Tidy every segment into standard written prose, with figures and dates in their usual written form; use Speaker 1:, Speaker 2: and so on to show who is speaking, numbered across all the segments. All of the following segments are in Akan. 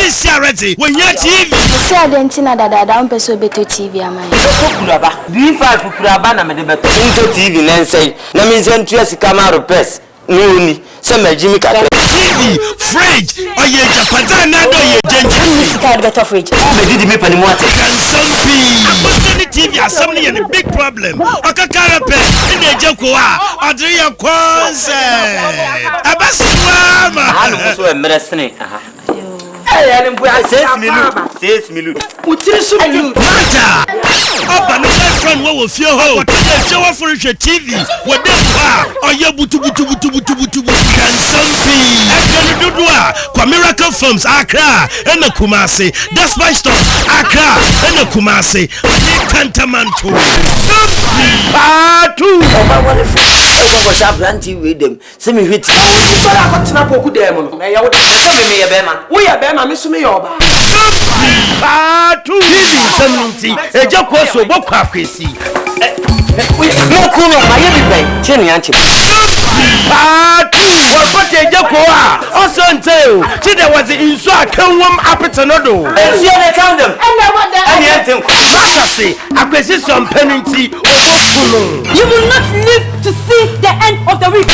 Speaker 1: is already when you're TV.
Speaker 2: See, I didn't know that I don't pursue better TV. Am I?
Speaker 3: B5 Kurabana, Madame TV, Nancy. Namizan Trias Camaro Press. No, some Jimmy Carter.
Speaker 1: TV, fridge, or you just put another
Speaker 2: better fridge.
Speaker 3: I didn't make any more.
Speaker 1: TV has somebody in a big problem. Okakara Pet, in the Jokoa, Adria Kwanse. Abasama.
Speaker 3: I was a medicine. I 6 minutes. Put this on you.
Speaker 1: Up and my friend will feel how show off for TV. What they are, or your butu Miracle Films, Accra, and the Kumasi. That's my story. Accra, and the Kumasi. Cantamanto. Two.
Speaker 3: Was up ranting with them. Send me with we are Bema, Miss Mayoba.
Speaker 1: Two. A joke was so book crazy.
Speaker 3: No cool on my everything. Chinny Auntie.
Speaker 1: What a Jokoa also until there was the inside come one appetinodo.
Speaker 3: And see, I count them.
Speaker 2: And I want that.
Speaker 1: I say, acquisition penalty.
Speaker 2: You will not live to see the end of the week.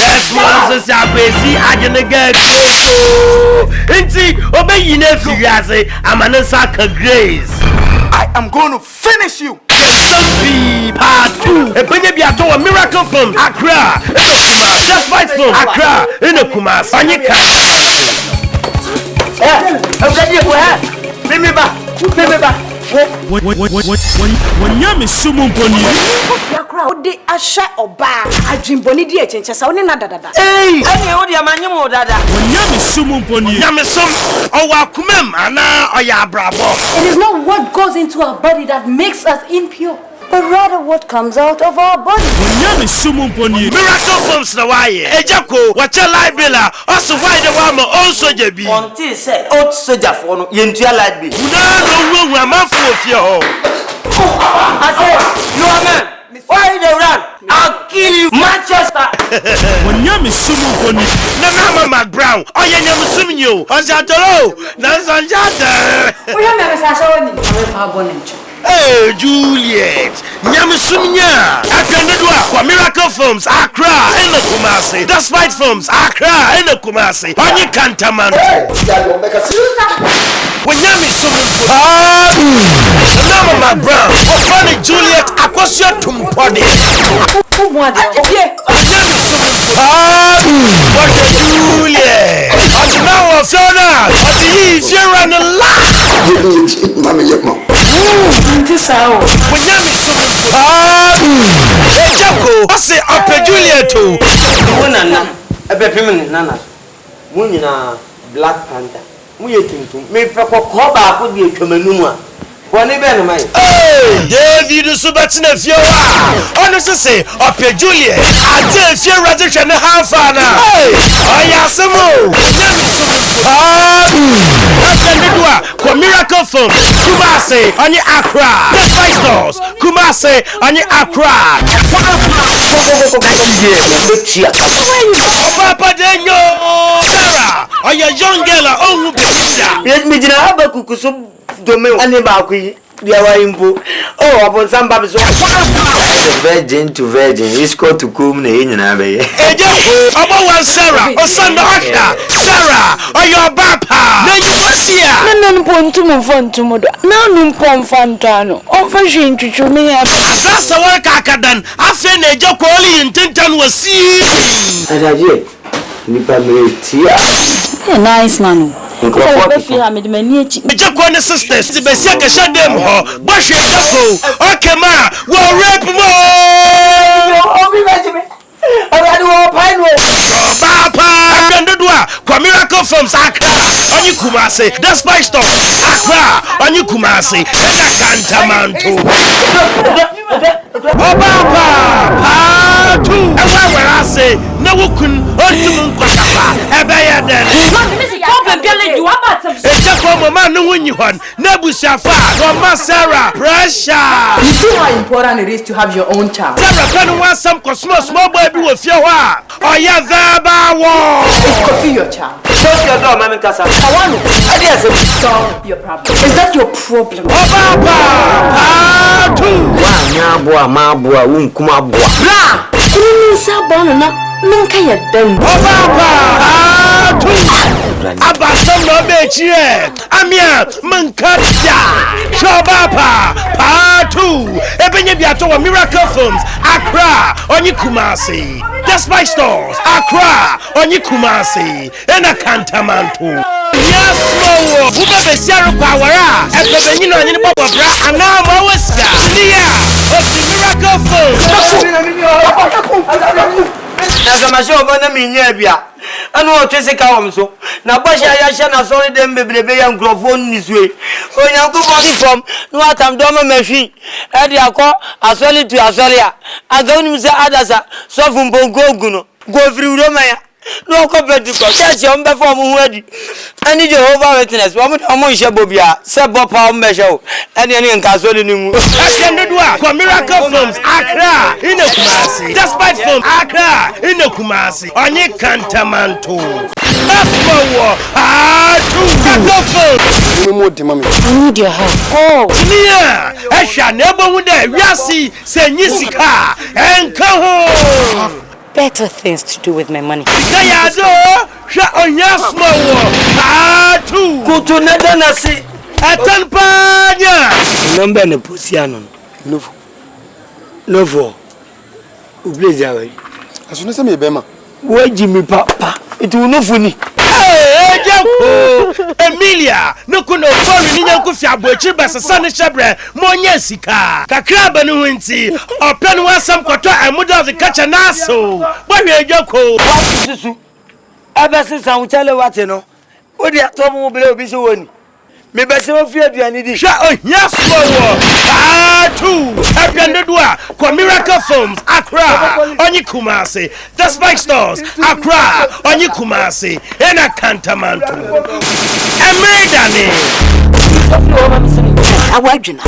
Speaker 1: That's Moses Abesi. I can get obey you. I'm an Osaka Grace.
Speaker 4: I am going to finish you.
Speaker 1: Part 2. A baby at a miracle from Accra. Just fight from Accra in a Kumas. When you're Miss Summon Pony,
Speaker 2: they are shot or bad. I dream Bonnie dear changes. I only not that.
Speaker 1: Hey,
Speaker 3: I
Speaker 1: when you're Miss Summon Pony, Yamisum, oh, Kumem, Anna, Bravo.
Speaker 2: It is not what goes into our body that makes us impure, but rather what comes out of our body.
Speaker 1: When you're Miss Summon Pony, Miracle Films, the wire, Ejako, what your library, also why the Wama also Jabi.
Speaker 3: on T said, old soldier for Yentia like me.
Speaker 1: No, I'm a fool of your
Speaker 3: I said, you are man. Why they run? I'll kill you, Manchester.
Speaker 1: When you're Miss Summon Pony, never Mac Brown, oh, you're assuming you, on Jatoro, that's on Jata.
Speaker 2: We have never
Speaker 1: Hey, Juliet, Yamasunya, Akandua, Miracle Films, Accra, and the Kumasi, The Spite Films, Accra, and the Kumasi, Pani Cantamanto. When Mama Brown, funny Juliet, Akosia Tumpodi. What Juliet? Now, Fiona, he's here on the line.
Speaker 4: Mamma,
Speaker 1: Jaco, I say up a Juliet.
Speaker 3: A baby, Nana. Munina, Black Panther. We are thinking, maybe Papa could be a Kamanuma. One event, my
Speaker 1: David Subatina Fiora. Honestly, say up a Juliet. I tell Fiora and a half an hour. Miracle Films, Kumasi, on your Accra, The Five Stars, Kumasi, on your Accra. Papa Daniel, or your young girl, oh,
Speaker 3: let me have a cuckoo domain and about the Awimbo. Oh, upon some babes, virgin to virgin, he's called to come in and Abbey.
Speaker 1: About one Sarah, or son Sarah, or your Papa.
Speaker 2: Non point to move on to Moda. No, Fontano. Unfortunately, to me,
Speaker 1: that's a work I can done. I think a joke only in Tinton was seen.
Speaker 3: And I did.
Speaker 2: Nice man.
Speaker 1: The Jacoan sisters, the Bessica shut them, Bush, okay, ma, well, rape more. Papa, Miracle Films, Accra, on you Kumasi, that's my stop, Accra, on you Kumasi, Cantamanto. Oh, Papa, two, and where I say, no one couldn't hurt Papa, a bear then. It's a former man, no one you want, Nebu Shafa, or Masara, pressure.
Speaker 5: important it is to have your own child.
Speaker 1: Tell want some small boy be with your wife. Oh, yeah,
Speaker 5: It's coffee your child.
Speaker 3: Shut your door, Mammy Casa. I want to
Speaker 5: solve your problem. Is that your problem?
Speaker 1: Oh, Papa!
Speaker 3: Boa, ma boa, kuma boa.
Speaker 2: Bra! Sabana, Minkaya done.
Speaker 1: Oh, Papa! Abasam no bechi amia mankaya shobapa patu ebenye biato wa Miracle Films Accra onyi Kumasi Despite Stores Accra onyi Kumasi ena Kantamanto yes mo bube besiaru pawara ebebenyi no onyi bobo bra ana ma wesia Miracle Films
Speaker 3: Nazamasho bana minya bia anu o twese ka wom so na bosha ya hye na sori dem bebrebe ya nkrofo nisue onyankopon from no atam do ma mahwi e de akọ asoli tu asoli a agawni se adasa so fun bongo oguno go firi wuro maya no ko bedi ko church o mbe fo mo hu adi ani Jehovah Witness wo mo nhye bobia se bopa o mbe hye ani nka asoli ni mu
Speaker 1: Asendua kwa Miracle Films Accra in Kumasi Despite Films Accra in Kumasi onye Kantamanto Asmowo Miracle Films
Speaker 2: I need your help. Oh,
Speaker 1: Nia Esha nebo hu de wiasi se nyisika enka ho
Speaker 2: better things to do with my money.
Speaker 1: Kayado sha onyasmowo
Speaker 3: kutu nada na si
Speaker 1: atanpanya
Speaker 3: number ne posiano novo ubleja we
Speaker 4: Asune se me bema.
Speaker 3: waji mi papa it will no funi
Speaker 1: Emilia nukuno fori ni nyanku fi abochi basasa ne hyebre monya sika kakra ba ne hunti open wasam kwoto amudo of the catcher naso bohwe ejako
Speaker 3: susu abese san chale wate no odi atomo bele obi se woni me bese wo fi aduani di
Speaker 1: sha ohyaso wo apende doa kwa Miracle Films Accra onyi Kumasi Despite Stores Accra onyi Kumasi ena Kantamanto emedane
Speaker 2: Awadwina.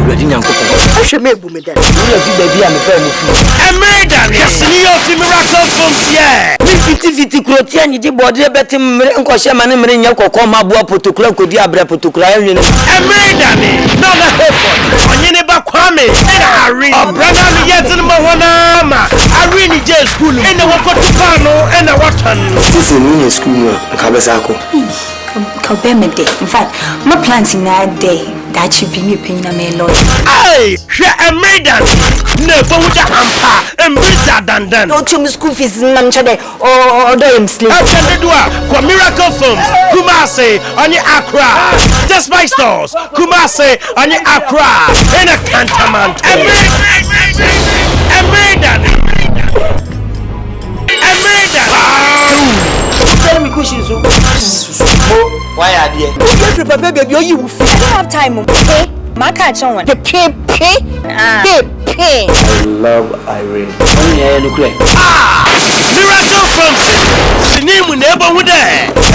Speaker 3: already nyankopon
Speaker 2: Ahwe me bu me da.
Speaker 3: wo fi baby a me fa mu fi
Speaker 1: emedane yasini yo fi Miracle Films ye
Speaker 3: ni fiti kroti anyi di bode betim mere nko hye mane mere nya kokon maboa protocol kodi abra protocol ayen no
Speaker 1: emedane no na hefo onye ne ba kwame ena ari obrana ni yetin mo hona ma ari ni je school ena wokoto fa no ena watan
Speaker 3: sisi ni school no kabesa ko
Speaker 6: Kabeme day. In fact, my plans in that day that should be me paying a me lord.
Speaker 1: Hey, she emedane ne bo wuja ampa embisa dandan
Speaker 6: Don't you school fees man chade or do him sleep.
Speaker 1: apende doa kwa Miracle Films Kumasi onye Accra Despite Stores Kumasi onye Accra ena Kantamanto emedane
Speaker 3: tell me question so why are there
Speaker 5: Every baby you will
Speaker 6: I don't have time. Okay? My catch on one.
Speaker 2: Pay.
Speaker 3: I love Irene onye no kure
Speaker 1: Miracle Films sinimu na ebo hu de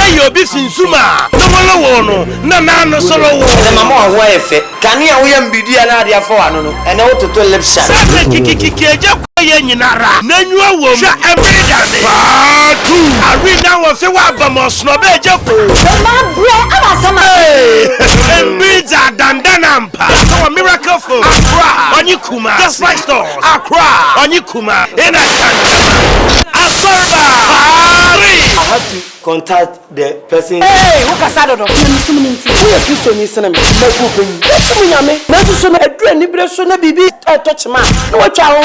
Speaker 1: eyo bi finsuma wolo wono na no solo wo
Speaker 3: mama wa efe kani a wo yam bidia na ade afọ ano no ene wo toto lip shot
Speaker 1: sasa kikikiki eje ye nyinara na nyuwa wo sha emedane tu arena wo fe wa bamosno be eje ko
Speaker 6: My bread, I'm a summer.
Speaker 1: embiza dandana mpa so Miracle Films Accra onyi Kumasi Despite Stores Accra onyi Kumasi ena
Speaker 3: I have to contact the person
Speaker 5: Hey, who kasado do? We are Christian ni sana me. Na ku penyi. Esu nyame. Na so na adura ni bre so na bibi touch ma. Na wa twa ho.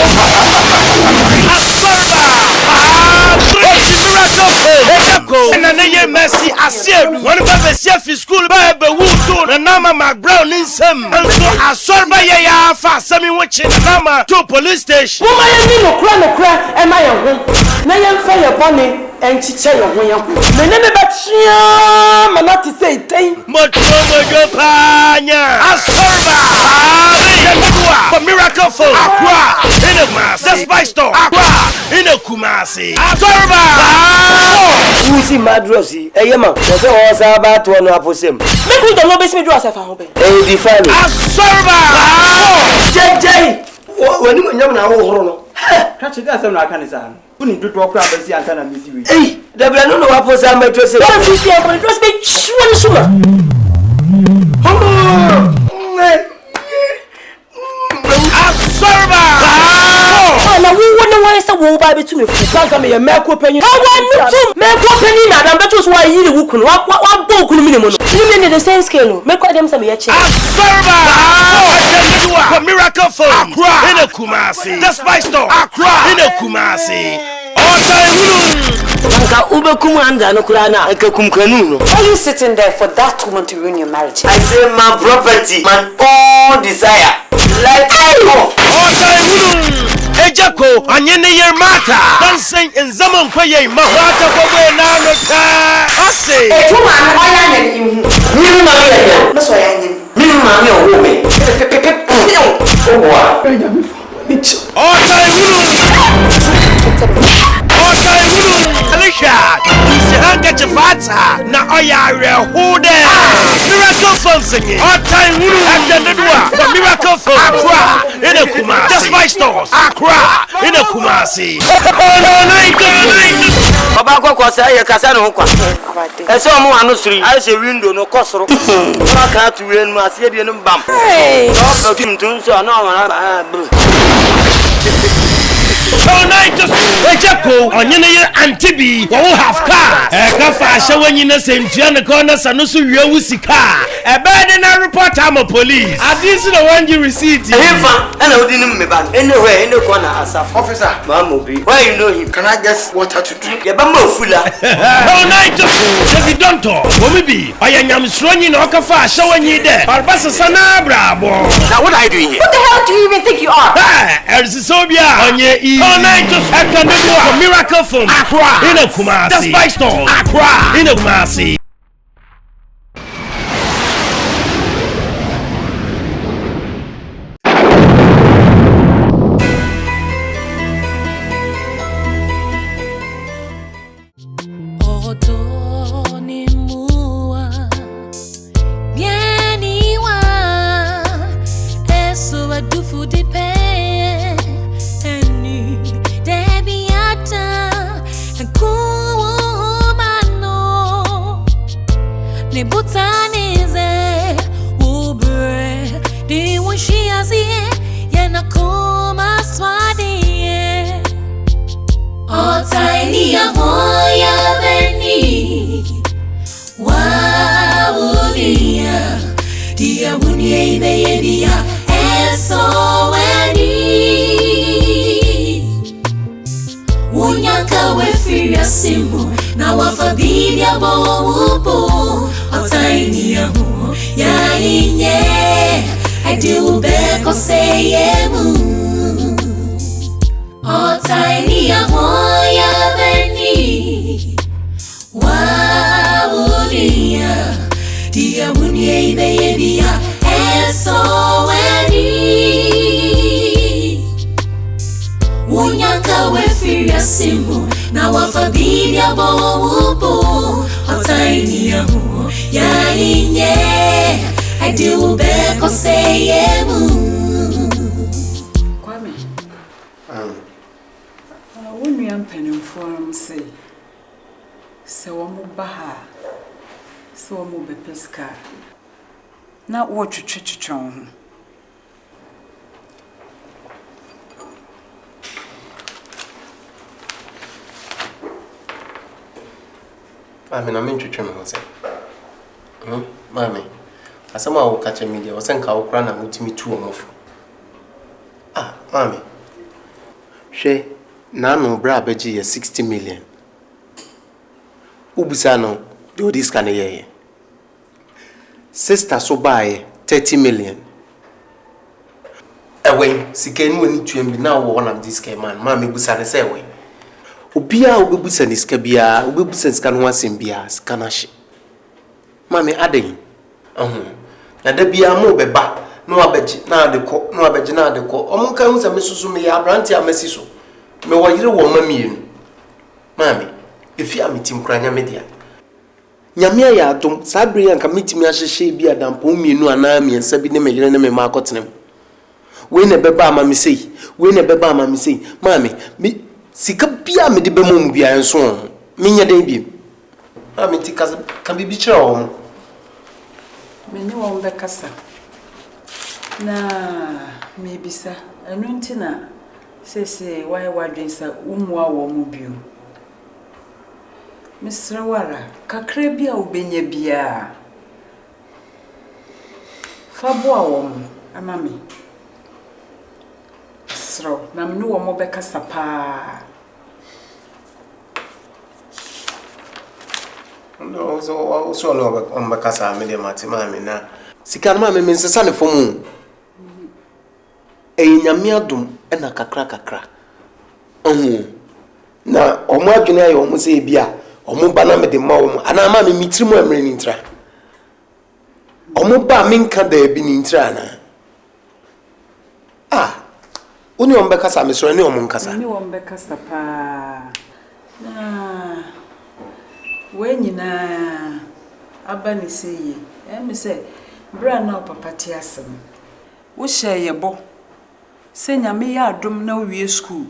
Speaker 1: na na ye mercy ASEIDU one ba sia fi school ba be wuto na nama McBrown nsem nso asorba ye ya fa sami wuchi na nama to police station
Speaker 5: Wo ma ye ni no kura e ma ye ho. Na ye mfa ye bone enchiche ye ho ye ho. Me ne me batia ma na ti say ten.
Speaker 1: mojo panya asorba for Miracle Films Accra in a mass Despite Stores Accra in a Kumasi asorba
Speaker 3: who see madrosi eyema so say o sa ba to no aposem
Speaker 5: Make we don't know best me do as I fa ho be.
Speaker 3: e define
Speaker 1: asorba
Speaker 3: jeje wani mo nyam na wo horo no
Speaker 7: ka che ga sam na aka ne sa no woni dodo okra basi ansa na misi we
Speaker 3: da bla no wa po sa ma to se
Speaker 5: What is this? What is this? What is this?
Speaker 1: Absorber!
Speaker 5: Na wo wona say wo ba betu me fu. Banka me ye meko panyin. Ha wa nutum. Meko panyin na dan betu so wa yiri wo kunu. Wa bo kunu mi ne mo no. Ni me the same scale no. Meko dem say me ye che.
Speaker 1: Absorber! For miracle phone. Accra in a Kumasi. The Spice Store. Accra in a Kumasi.
Speaker 5: Banka ube kumu anda no kura na aka kumkanu no.
Speaker 8: Why are you sitting there for that woman to ruin your marriage?
Speaker 3: I say my property, my own desire. Like
Speaker 1: Ejako anyene yer mata dancing in zaman kwaye mahwata gobe na no ta ase
Speaker 8: Tuma no oya na ni hu.
Speaker 3: Mimi ma me ya.
Speaker 8: No so ya ni.
Speaker 3: Mimi ma me o me.
Speaker 1: Alicia, isi handkerchief fata na oya rehude. Miracle phone singing. Otai wuru ajanedwa for miracle phone. Accra in a Kumasi. The Spice Stores. Accra in a Kumasi.
Speaker 3: Baba kwa say ye kasa no kwa. Ese omo anu suri. I say window no kosoro. Baba ka tu we nu ase de no bam.
Speaker 5: Hey.
Speaker 3: O tim tun so na o
Speaker 1: Ejako onyene ye antibi wo have car ka fa hye wanyina sentua ne ko na sano so wie wusika ebe de na report am police adisi no one you receipt
Speaker 3: Hefa and I didn't me ban anywhere any corner asaf
Speaker 4: Officer,
Speaker 3: Mamobi. Why you know him?
Speaker 4: can I get water to drink?
Speaker 3: Ya bamba ofula.
Speaker 1: If you don't talk omibi oyanyam sronyi na okafa hye wanyi de barbasa sana brabo.
Speaker 3: Now what are you doing here?
Speaker 8: What the hell do you even think you are?
Speaker 1: Ersisobia onye e for miracle phone Accra in a Kumasi. The Spice Store Accra in a Kumasi.
Speaker 8: Na wo twetwetwetwon.
Speaker 9: Mami na mentwetwe me ho se. Mami. Asama wo kache media wo senka wo kra na mutimi tu omofo. Mami. Hwe na no bra baji ye 60 million. Ubusa no do this kind ye. Sister so buy 30 million. Ewe sikenu ani tuem bi na wo one of this man. Mami busa ne say we. Obia obebusa ni sika bia obebusa sika no asem bia sika na hye mame aden na da bia mo beba no abeji na adekọ no abeji na adekọ omunka hu se mesusu me ya abranti amasi so me wo yire wo mamienu mame efi amitim kranya media nyame ya adom sabre yanka mitimi ahyehye bia dampo mienu ana miensa bi ne me yire ne me makotenem We ne beba mami say. We ne beba mami say. Mami, me sika bia me de be mom bia enso. Me nya den bi. Mami ti kasa kan bi kire o.
Speaker 10: Me ne wo be kasa. Na me bisa. Enu ntina sese why wadwensa umwa wo mu bio. Mr. Wara, kakra bia obenya bia. Fabua wom amami. Sro, na mnu wo mo bekasa pa.
Speaker 9: No, so no on bekasa me de mami na. Sika na mami nsesa ne fomu. Nyame adom na kakra. Na omo adwene ayo omo se bia. Omo ba na me de ma omo ana ma me mitirimu amre ni ntra omo ba me nka da bi ni ntra na oni omo be kasa me so ni omo nkasa
Speaker 10: ni omo be kasa pa na we nyina aba ni seye me se bra na papa ti asem wo hye bo se nyame ya adom na wie school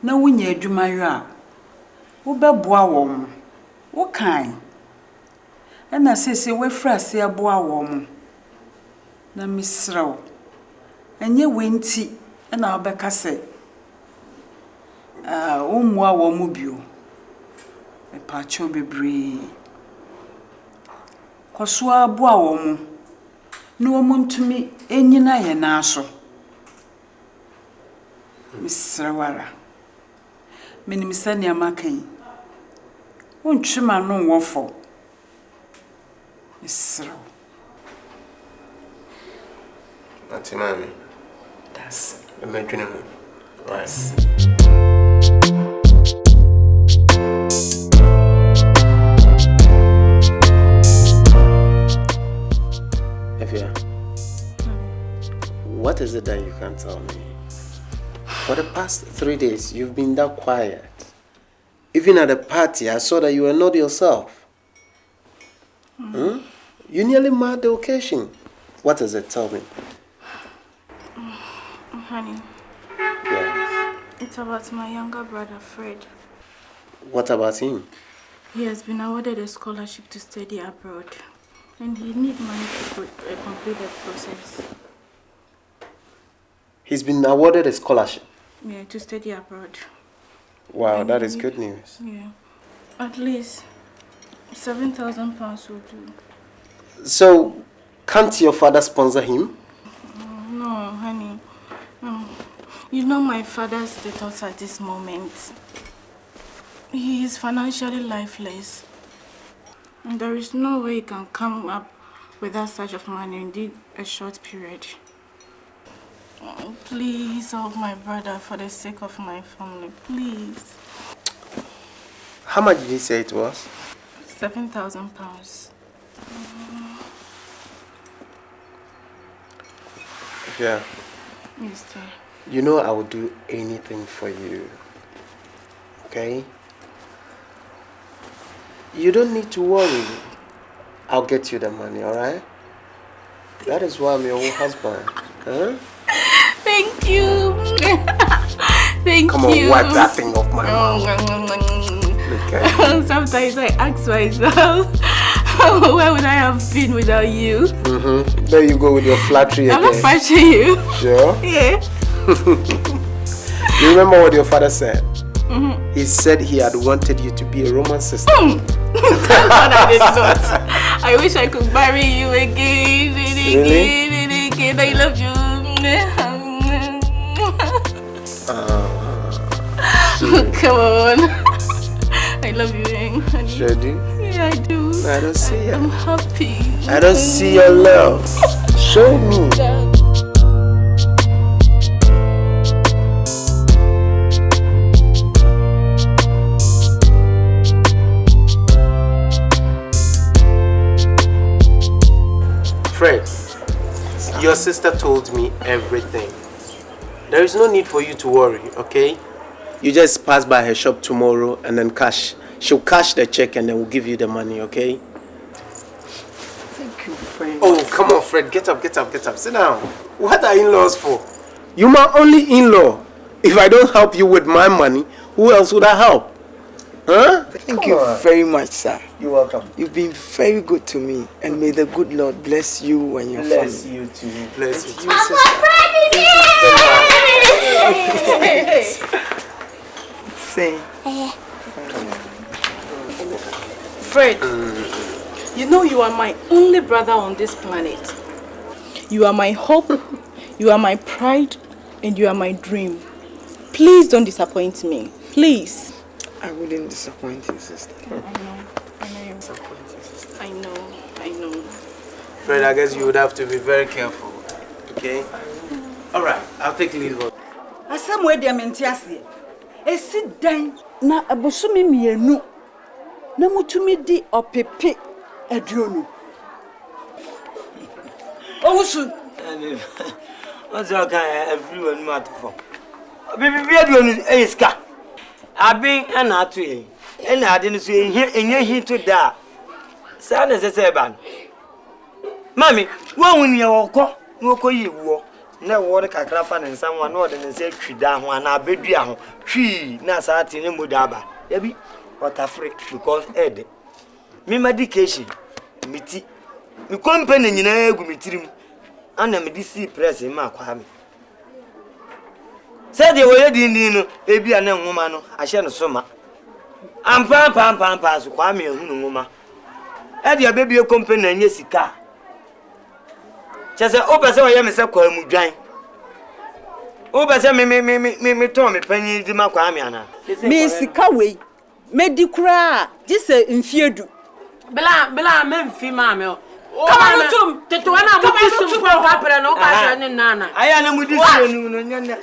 Speaker 10: na wunya adwuma yo a wo beboa wom wo kan na sese we frase aboa wom na misraw anye wenti na obeka se wo mua wom bio e pa cho bebre koso aboa wom no wom ntumi enyina ye na aso misrawara menimisa ni amakan Unchima no wofo. Misro.
Speaker 9: Ati mami.
Speaker 10: Das.
Speaker 9: Imagine me. Right. Evia. What is it that you can't tell me? For the past 3 days, you've been that quiet. Even at the party, I saw that you were not yourself. You nearly marred the occasion. What is it? Tell me.
Speaker 2: Honey.
Speaker 9: Yes.
Speaker 2: It's about my younger brother, Fred.
Speaker 9: What about him?
Speaker 2: He has been awarded a scholarship to study abroad. And he needs money to complete the process.
Speaker 9: He's been awarded a scholarship?
Speaker 2: Yeah, to study abroad.
Speaker 9: Wow, that is good news.
Speaker 2: Yeah. At least 7,000 pounds will do.
Speaker 9: So, can't your father sponsor him?
Speaker 2: No, honey. You know my father's status at this moment. He is financially lifeless. And there is no way he can come up with that such of money in a short period. Please help my brother for the sake of my family, please.
Speaker 9: How much did he say it was?
Speaker 2: 7,000 pounds.
Speaker 9: Yeah.
Speaker 2: Yes, dear.
Speaker 9: You know I will do anything for you. Okay? You don't need to worry. I'll get you the money, alright? That is why I'm your husband. Huh?
Speaker 2: Thank you. Thank
Speaker 9: Come
Speaker 2: you.
Speaker 9: on, wipe that thing off my mouth.
Speaker 2: Okay. Sometimes I ask myself, where would I have been without you?
Speaker 9: There you go with your flattery
Speaker 2: I'm
Speaker 9: again.
Speaker 2: not flattering you.
Speaker 9: Sure?
Speaker 2: Yeah.
Speaker 9: You remember what your father said? He said he had wanted you to be a Roman sister.
Speaker 2: I did not. I wish I could marry you again.
Speaker 9: Really?
Speaker 2: Again. I love you. Come on. I love you, honey.
Speaker 9: Sure do?
Speaker 2: Yeah, I do.
Speaker 9: I don't see it.
Speaker 2: I'm happy.
Speaker 9: I don't see your love. Show me. Fred, your sister told me everything. There is no need for you to worry, okay? You just pass by her shop tomorrow and then cash. She'll cash the check and then we'll give you the money, okay?
Speaker 10: Thank you, Fred.
Speaker 9: Oh, come on, Fred. Get up. Sit down. What are in-laws for? You're my only in-law. If I don't help you with my money, who else would I help? Huh?
Speaker 3: Thank you very much, sir.
Speaker 9: You're welcome.
Speaker 3: You've been very good to me, and may the good Lord bless you and your family.
Speaker 9: Bless you too. Bless you too.
Speaker 3: Say.
Speaker 2: Fred, you know you are my only brother on this planet. You are my hope, you are my pride, and you are my dream. Please don't disappoint me. Please.
Speaker 3: I wouldn't disappoint you, sister.
Speaker 2: I know.
Speaker 9: Fred, I guess you would have to be very careful. Okay? Alright, I'll take leave of
Speaker 10: ASAMOAH dia mentiase. Esi dan na abosumi mienu. Na mutumi di opepe aduonu. Owusu.
Speaker 3: What's your kind everyone matter for? Baby, aduonu eska. Abin na atu e. Na ade no so enye hinto da. Sa na sese ban. Mami, wo wuni e woko, no koyi wo. Na wo de kakra fa ne nsam wa na ode ne se twida ho na abedua ho. Twi na sa ate ne modaba. Ya bi water free because ed. Me medication, miti. Me company nyina egu mitirim. Ana me DC press ma kwa me. Say the way din no ebi ana nwoma no ahye no soma. Ampa so kwa me ehunu nwoma. E de bebi company na nye sika. Chese o pese o ye me se kwa mu dwan. O pese me to me panyi di makwa me ana.
Speaker 10: Me sika we. Me di kura dise mfiedu.
Speaker 5: Bela me mfi ma me. Kama tum tetuana mu bisu kwa hapere no ka ne nana.
Speaker 3: Aya na mu di su enu no nyanya.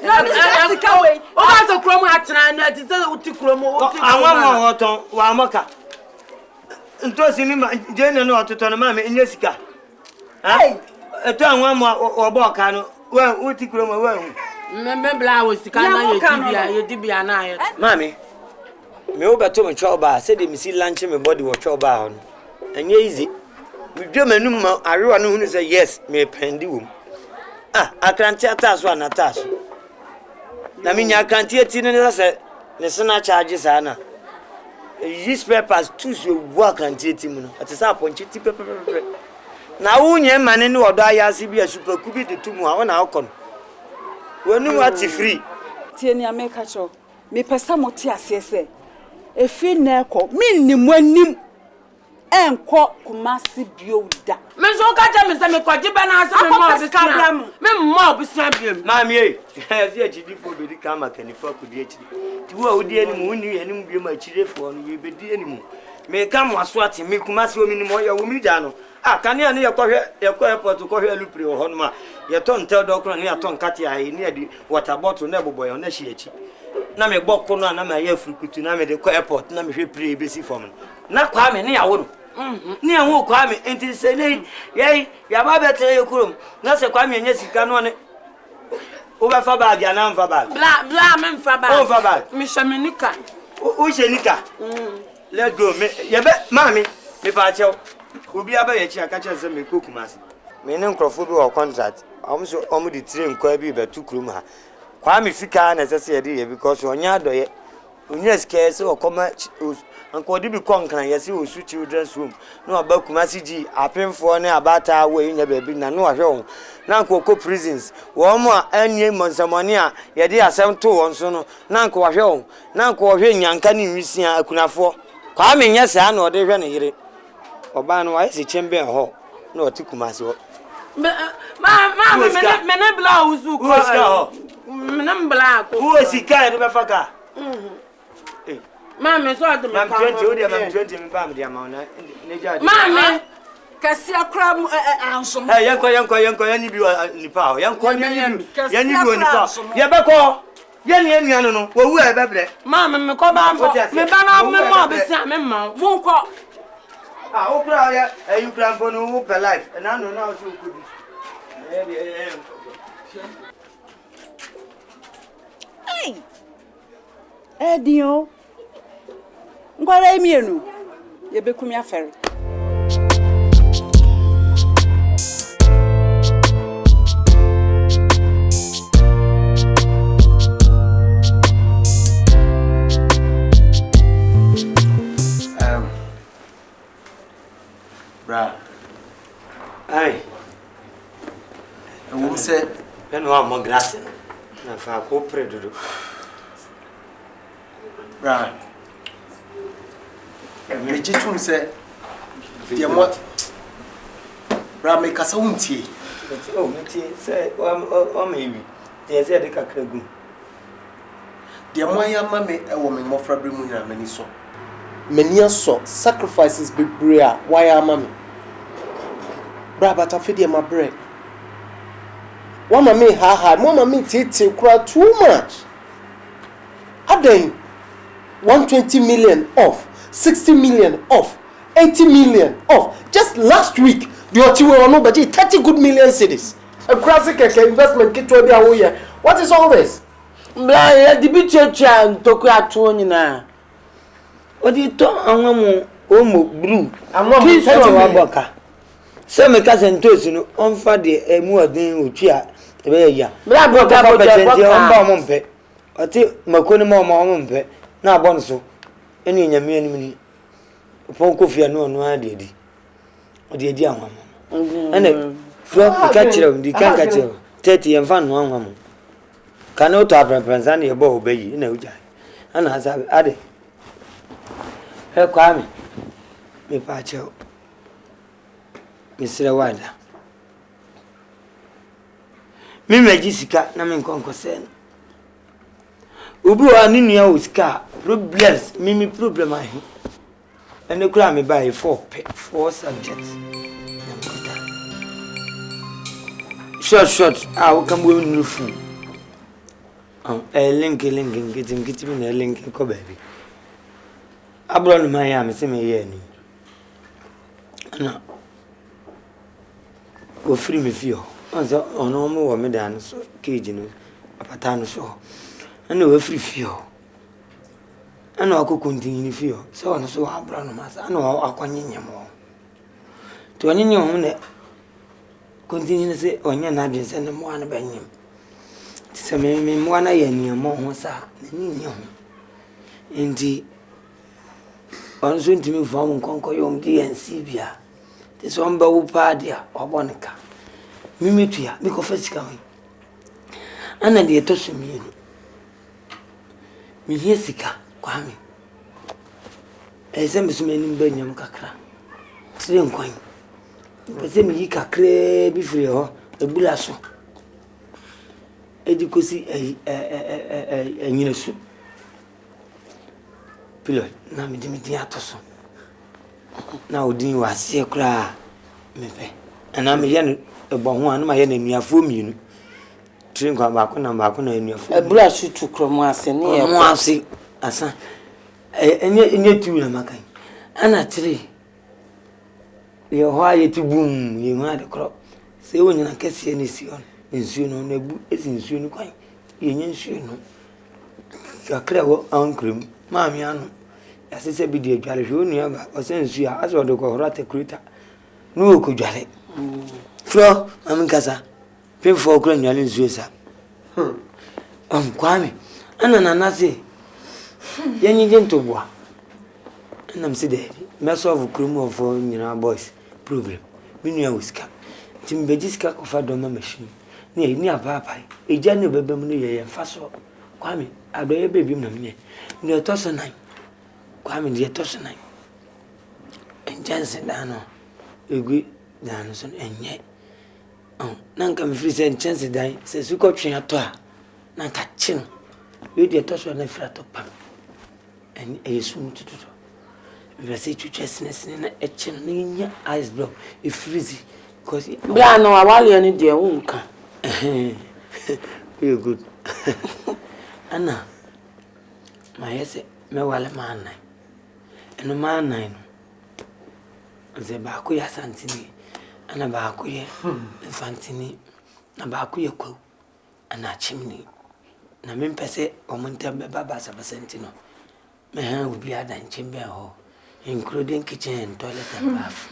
Speaker 5: Sika we. O ba so krom atena na ti se uti krom uti.
Speaker 3: Anwa mo hoton wa amaka. Ntosi ni ma je na no ototo no ma me enye sika. Ha? Eto anwa mo obo ka no wa uti krom wa hu.
Speaker 5: Me bla wo sika na ye dibia na ye.
Speaker 3: Mami. Me obeto me choba say de mi si lunch me body wo choba ho no. Enye easy. Me dwe manum ma arewa no hu say yes me pendi wom. Akranti ataso anataso. Na me nya akranti ati ne say ne sena charge sa na. These papers too so work akranti ati mu no. Atisa aponchi ti pepe. Na wunye mane ne odo ayase bi asupa kubi de tumu a wona akon. Wonu ati free.
Speaker 10: Tie ni ameka cho. Me pesa moti asese. Efi na ekọ minnim anim enko kumasi bioda
Speaker 5: me so ka je me se me kwaje ba na ase me mo bi me mo bi sia biem
Speaker 3: mami e ye ji di fo be di kama kanifa kudi echi ti wo odi enimu uni enimu biem achirefo no ye be di enimu me kam waso ati me kumasi o minimo ye wo mi ja no kane ane ye kɔ airport kɔ hwe alupre wo ho no ma ye ton tel do kro ne ya ton kate ai ne di water bottle na boboy na hye echi na me gbɔko no na ma ye afrukutu na me de kɔ airport na me hwe pre be si fom na kwa me ne ya wo no ne ya wo kwa me enti se ne ye ya ba betre ye kurom na se kwa me nya sika no ne o ba fa bag ya na mfa bag
Speaker 5: bla me mfa bag
Speaker 3: o fa bag
Speaker 5: me shamenika
Speaker 3: o shenika let's go me ye be mami me pa chew obi aba ye chi aka che se me kokumasi me ne nkrofo bi wo contract so di train kwa bi be tukrum ha kwa me sika na se ye dey because onya adoye onya sika se o koma anko di bi konkran ye se o su children's home no aba kumasi ji apemfo ne abata we nya ba bi na no ahwe won na anko ko prisons wo mo anye monsamoni a ye dey asem to won so no na anko ahwe won na anko ahwe nyanka ne nwisia akunafo kwa me nya sa na o de hwe ne yire oba no wa se chembe ho na o ti kumasi ho
Speaker 5: ma me ne bla uzu ko me ne bla ko
Speaker 3: wo sika e be faka
Speaker 5: ma me so ade me
Speaker 3: mam 20 o de mam 20 me pam de ama na ne jade
Speaker 5: ma me
Speaker 10: kasi akra anso
Speaker 3: yanko yani bi nipa ho yanko yani bi nipa ye be ko yani anu no wo wu e be bre
Speaker 5: ma me ko ba mbo me ba na me mo be sia me ma
Speaker 10: won ko
Speaker 3: o kra ya you kra mbo no wo per life na no na o so kudi
Speaker 10: Edio ngwara emienu ye bekumi afere
Speaker 3: mo grass na fa ko predo
Speaker 9: Right. Me jitum say dia mo Ra me kasa untie.
Speaker 3: Oh, me tie say o me wi. Dia say de kakra gu.
Speaker 9: Dia mo ya ma me e wo me mofra bre mu nyina mani so. Mani aso sacrifices be brea why am me. Bra bata fe dia ma bre. One me ha, mama me tete kura too much. Aden 120 million off, 60 million off, 80 million off. Just last week, the Otiwe on budget 30 good million cities. A classic investment kit to be AHOOYAA. What is all this?
Speaker 3: Bla the bit church and toku atu nyina. Odi to anwamu omo blue.
Speaker 9: Anwamu 30
Speaker 3: million. Se me ka sentosi no onfa de emu odin otwi a ebe ya. Bla bo ka bo je onba mo mpe. Oti makoni mo mpe. Na abon so eni nyame anim ni pon kofia no no ade adi anwam ene fro ka kire ndi ka kire 30 yemfa no anwam kana oto apranpranza na yebo obayi na uja ana asa ade he kwa me pa cheo misira wada mi mejisika na me nkonko sen Ubu wa ni nua usika problems mimi problem ahi ene kura me buy 4 subjects short I come we no fu link get me na link ko baby abro no man ya me se me ye ni na o free me fio onzo ono mo wo me dan so cage no apata no so ana we free fio ana akoko ndini fio so ono so abra no masa ana akwanyenya mo to anyenya mo ne continue se onya na bi se ne mo ana banyem se me mo ana ye ni mo ho sa ni ni ho ndi on so ntimi fo mo nkonko yo mdi ensi bia te so mba wo paadia obonika mimetua mi ko fasika ho ana de to so mi ni mi hiesika kwa mi ezem so meni mba nyam kakra tire nkwan pese mi yi kakra bi firi ho ebula so edikosi enyina su pilot na mi dimi atoso na odin wase kra mepe ana me ye no ebo ho anu ma ye na nuafo mienu tire nkwan ba ko na nuafo
Speaker 5: ebula su tu kromo ase ne ye
Speaker 3: mo ase asa enye tu na makan ana tire ye ho aye ti bum ye ho ade kro se wonyina kese ne si on nsuo no na bu esi nsuo no kwan ye nya nsuo no kakra wo ankrem maami anu asese bi de adwale hwe onua ba o se nsuo a aso de ko horata krita no ko dwale fro amikasa pemfo okra nyale nsuo sa kwame ana nanase yenyi jento boa ana mside me solve krum of nyina boys problem minua uska timbejiska ko fa do ma machine ni apapa eja ne bebem no ye faso kwame adoye bebim na mne ni otoso nan kwame di otoso nan enjanse dano egui dano so enye nanka me free say enjanse dan se suko twen ato a nanka chin we di otoso na frato pam en esum tututo we say chuchesness na echin na nya ice block e freeze because
Speaker 5: bra no awale ni de wonka
Speaker 3: you good ana ma yese me wale man eno man no ze ba ko ya santini ana ba ko ye infantini na ba ko ye ko ana chimni na me mpese o montembe baba sa sentino me ha obi adan chimbe ho including kitchen and toilet and bath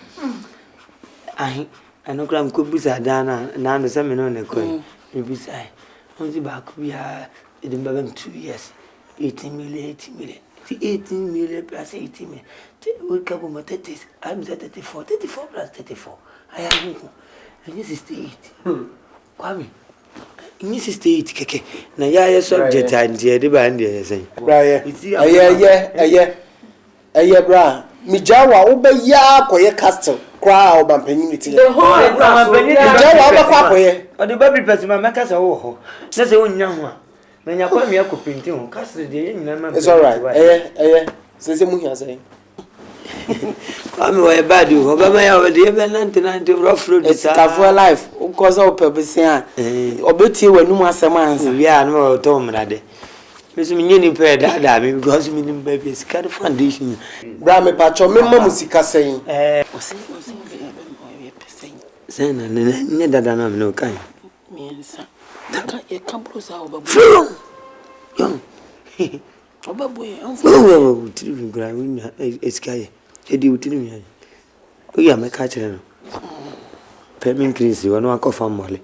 Speaker 3: ahi anogram ko bisa dana na no se me no ne ko e bisa onzi ba ko ya edin baba 2 years 18 million plus 18 million we ka bo 30 I'm 34 plus 34 I am and this is 68 kwami Ni sister it keke. Na ya subject and the ba and the say.
Speaker 9: Right. Aye, bra. Mi jawa wo be ya koye castle. Kra o bampanyin ni ti.
Speaker 3: The whole
Speaker 9: mi jawa wo be kwa koye.
Speaker 3: O the baby person ma make say wo ho. Na say wonya ho a. Na nya kwa me akopinti ho. Castle de nyina ma.
Speaker 9: It's all right. Aye. Say mu hia say.
Speaker 3: Kwame wa bad o. Obama ya o de be 99 rough road
Speaker 5: it's for life. Cause o pe be say obetie wanum asem ansa.
Speaker 3: We are no to mrade. Mesu minye ni pe da me because me nim baby scar foundation.
Speaker 9: Bra me pacho me ma musika sen.
Speaker 3: Sen na nye dada na me no kan.
Speaker 5: Miensa. Taka e kamprosa obabu.
Speaker 3: Yo.
Speaker 5: Obabu e
Speaker 3: Oh, tiri gra winya eskaye. Edi utini mi. O ya me ka kire no. Payment increase wono akofa mole.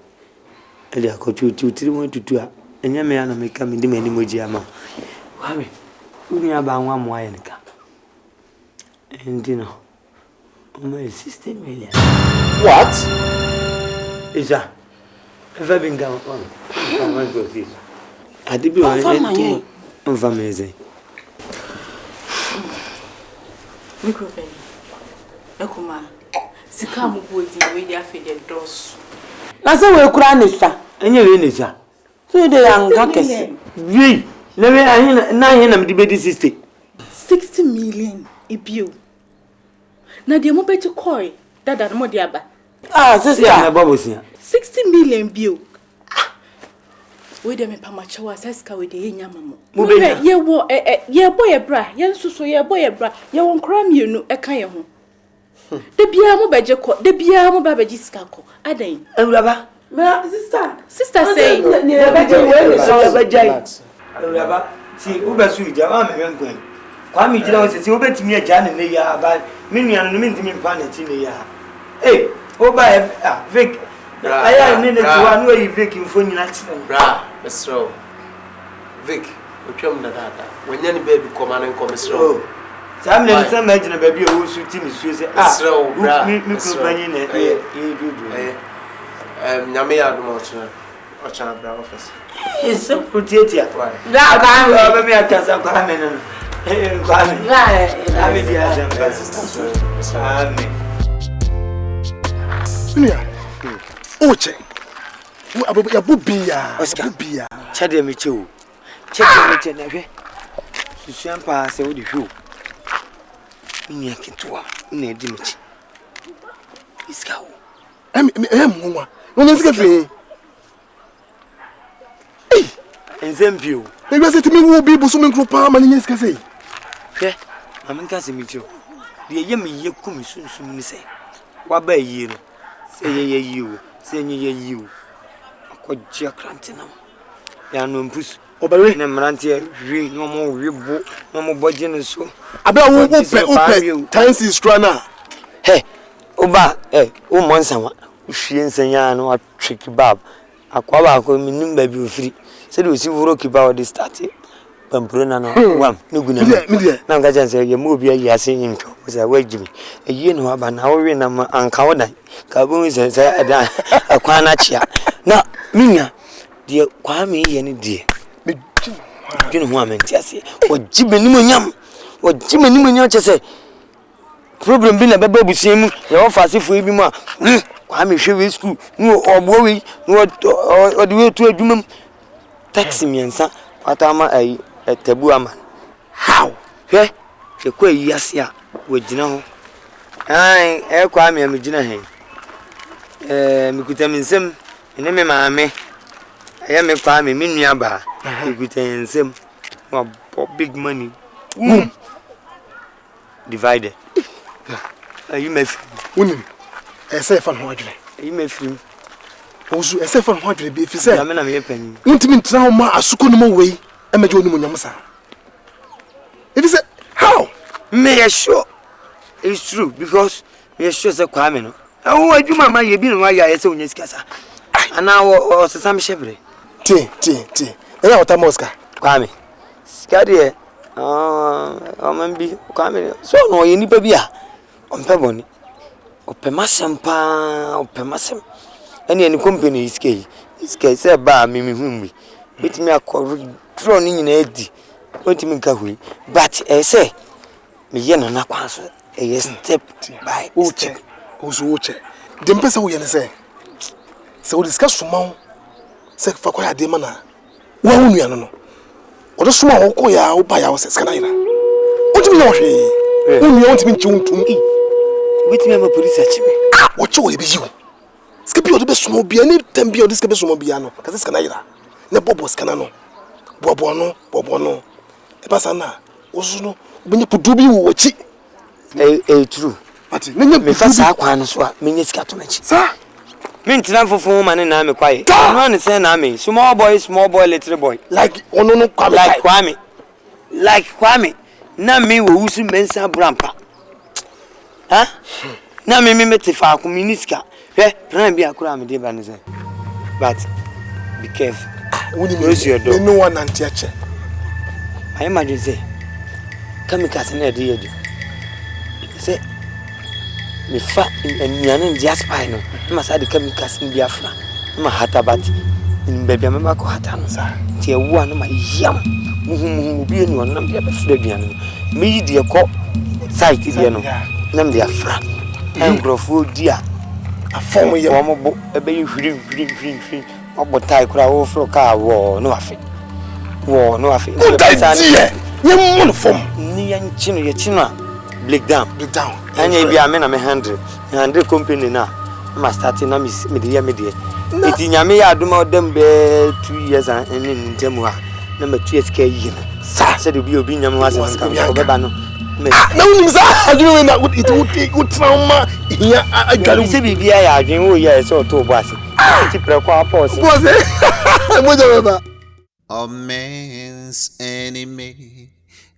Speaker 3: Edi akotu tiri mo tutu a. Enya me ana me ka me di mani moji ama. Wame. Uni aba nwa mo aye nika. Endino. My system million.
Speaker 9: What?
Speaker 3: Isa. Ever been down on? I want to see. I did be on anything. On family.
Speaker 2: Microphone. Ekuma. Sika mu bodi we dey afede dos.
Speaker 5: Na se we kura nisa.
Speaker 3: Enye we nisa.
Speaker 5: So dey anga kese.
Speaker 3: Wi. Na me ahin na ahin na me di be 60.
Speaker 2: 60 million ibiu. Na de mo beti koi dada no de aba.
Speaker 5: Ah, sister.
Speaker 3: Na babosia.
Speaker 2: 60 million biu. We dey me pamachawa saska we dey nya mamo.
Speaker 3: Mo be
Speaker 2: ye wo ye boy bra, ye nsuso ye boy bra, ye won kra mienu e kan ye ho. De bia mo beje ko, de bia mo ba beje sika ko. Adan.
Speaker 3: Ewuraba.
Speaker 5: My
Speaker 2: Sister say
Speaker 5: ni beje we
Speaker 3: So beje. Ewuraba. Ti u be su ija wa me nkwan. Kwa mi jira o se obetimi aja ne ne ya ba. Me nuanu no me ntimi mpa na ti ne ya. Eh, o ba fake. Aya ne ne tuwa no yi fake info nyina ti.
Speaker 9: Bra, Mr. Vic, otwam na dada. Wanya ni baby komane nkomesro.
Speaker 3: Sam ne nsem ma gina baby o su ti ni su se
Speaker 9: bra.
Speaker 3: Mi ko banyi ne e dudu.
Speaker 9: Nyame ya do mo ochana bra office.
Speaker 3: It's protectia.
Speaker 5: Da ka mi
Speaker 3: Ba mi akasa kwa me no. Kwa me. Ami dia jam sister. Ami.
Speaker 4: Unia. Oche. Ya bubia.
Speaker 3: Bubia. Chade me chewu. Chade me che na hwe. Susuan pa se wo de hwe. Unia kitwa. Na edi me chi. Iska wo.
Speaker 4: Nwa. Wonye sika fi.
Speaker 3: Enzempio.
Speaker 4: Me gbe se timi wo bi busu me nkro pa ma nye sika sei.
Speaker 3: Hwe. Amenka se me chewu. De ye me ye kum sunsum ni se. Wa ba yi no. Se ye yi wo. Se nye ye yi wo. Akojia krantina. Ya no mpus.
Speaker 4: Obere
Speaker 3: na mrantie hwi no mo wibo no mo boje ne so.
Speaker 4: Abia wo ope times is strana.
Speaker 3: He. Oba o monsanwa. Hwie nsanya no atwe kebab. Akwa ba ko minim ba bi ofiri. Se de osi wuro kebab de start. Pampro na no wam ne guna. Na nga janse ye mo bi ayi ase nyinto. Osa wagimi. Eyi no aba na wo we na anka wo dan. Ka bo mi se ada akwa na chia. Na minya de kwa me ye ne de. Gino ho amenti ase. Ojibe ni monyam. Ojibe ni monyam chese. Problem bi na baba busia mu. Ye wo fasefo bi mu a. Kwa me hwe we school. Nu obo we. Nu odi we tu adwumam. Taxi miensa. Atama ai tabu aman. How? Hwe. Hwe kwa yi ase a. Wogina ho. Ai kwa me amigina hen. Mikuta minsem. Ene me maame. Aya me kwa me nua ba. Mikuta nsem. Wa big money. Divided. Are you my
Speaker 4: Wonim. Ese fa no adwene.
Speaker 3: Are you my friend?
Speaker 4: Ozu ese fa no adwene bi fi se.
Speaker 3: Na me na me pani.
Speaker 4: Untimi ntra ho ma asuko no mo wei. Emeje oni mo nyam sa. If you say how?
Speaker 3: Me sure. It's true because me sure say kwa me no. Awu adwuma ma ye bi no ya ese onya sikasa. Ana wo sesam shebre.
Speaker 4: Ti. Eya wata moska.
Speaker 3: Kwa me. Skade amambi kwa me. So no ye nipa bi a. Ompe boni. Ope masem pa, ope masem. Any company is key. Iske say ba me hu bit me akọ draw ni nyina edi wonti me nka hui but say me ye no na kwa so step by step
Speaker 4: ozo oche dem pesa wo ye ne say se wo discuss suma se fa kwa ade mana wa hu nua no odo suma wo ko ya wo ba ya wo se skana ina wonti me no hwe unu wonti me nchuntum
Speaker 3: bit me police achi me
Speaker 4: wo che wo be yiwo skipi odo be suma bia ni tambia odo skipi suma bia no ka se skana ina ne bobo skana no bobo no e pasa na ozo no benye pudubi wo chi
Speaker 3: true
Speaker 4: but me
Speaker 3: fa sa kwa no so a menye sika to machi
Speaker 4: sa
Speaker 3: me ntina fofo ma ne na me kwae no ne say na me small boy little boy
Speaker 4: like ono no kwame
Speaker 3: like kwame na me wo wusu mensa brampa ha na me metifa ko miniska hwe plan bi akura me de ba ne say but be careful
Speaker 4: woni me no one anti ache
Speaker 3: I imagine say kamikaze na de yedi say me fa nnuane ndi aspire no ma sa de kamikaze ndi afra ma hata bat mbebia me ma ko hata no sa tie wo an ma yam muhu bi eni won nam de be fra duane me yi de ko site de no nam de afra engrofo dia
Speaker 4: afom ye
Speaker 3: wo mo bo ebe yi hwirim obotai kura wo fro ka wo no afi
Speaker 4: ye mon fom
Speaker 3: ni yan chino ye chino break down anya bi ame na me 100 company na ma start na me de iti nyame ya aduma odem be 2 years and ntemu ha na ma 2 years ka yi na sa de bi obi nyame wa se nka obeba no
Speaker 4: na unim za adwene na it trauma ya adwale
Speaker 3: se bibia ya adwen wo ya se oto bo ase ti preko apose
Speaker 4: moja baba.
Speaker 11: A man's enemy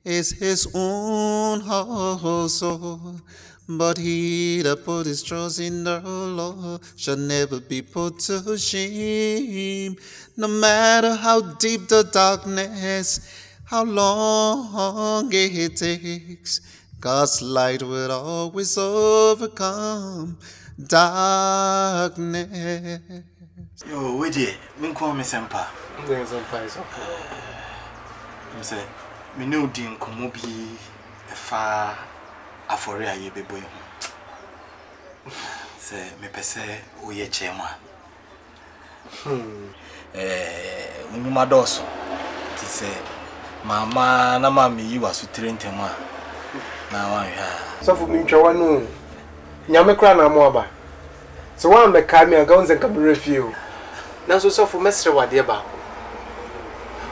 Speaker 11: is his own household, but he that put his trust in the Lord shall never be put to shame. No matter how deep the darkness, how long it takes, God's light will always overcome darkness.
Speaker 1: Yo, wait here. Me call me Sempa.
Speaker 9: Then some pies of
Speaker 1: Me say, me know din komo bi e fa afore aye bebo yi. Say me pese oye chema. When you madoso. Ti say mama na mama yi wasu trentema. Na wan ya.
Speaker 4: So for me ntwa no. Nyame kra na mo aba. So wan be ka me anga unzen ka be refuse.
Speaker 9: na so for mesre wade ba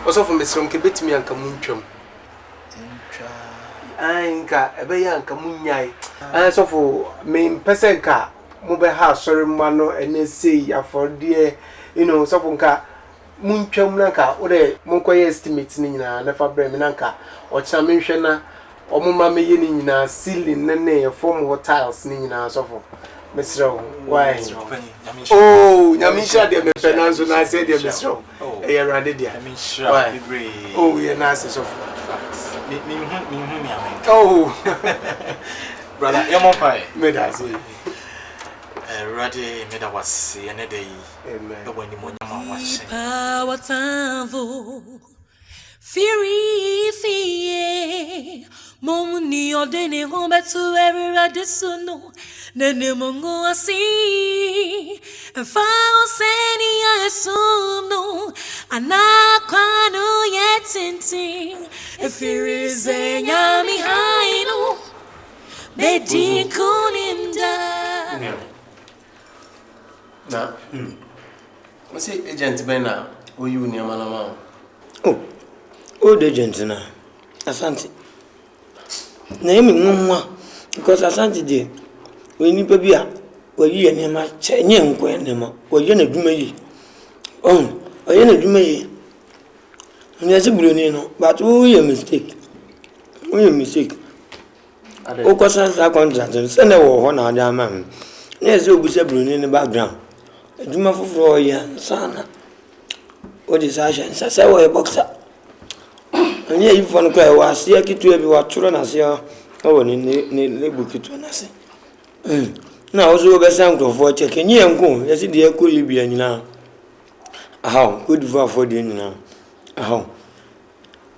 Speaker 9: ko so for mesre nke betimi anka muntwam anka ebe ya anka munyai so for me person ka mo be ha sori ma no ene sei aforde so for nka muntwam na nka wo de monkoye estimate ni nyina na fa bre me na nka o kira me hwe na omuma me ye ni nyina ceiling ne form hotels ni nyina so for Mr. Why? Oh, Yamisha, dear, my penance, and I said, dear Mr. A ready, dear. Oh, you're nice so facts. Oh,
Speaker 1: brother, you're more pie.
Speaker 4: Made I say,
Speaker 1: ready, made I was see any day. Amen. When you want your was
Speaker 12: power time Fury, Momuni or Denny home back to every radisuno. Nene mongo asi and found seni I assume no anakwano yet tinting if you is a yami haino bedi kuninda
Speaker 9: na what's the agent bena o you ni amana
Speaker 3: oh the agent na asante na emi nwa because asante dey we ni baby a we yi ne ma che nye nko ne ma we ye na dwuma yi we ye na dwuma yi ni ase buloni no but we ye mistake o ko san sa contract se na wo ho na ada ma na ase obusa buloni ne background dwuma foforo ya sana o di sa sha se wo e boxer ani yi fo no ko wa se akitu bi wa turo na se o ni lebu kitu na se na ozo be san grofo cheke nyi enko yesi de ko libia nyina How good for dinner. How?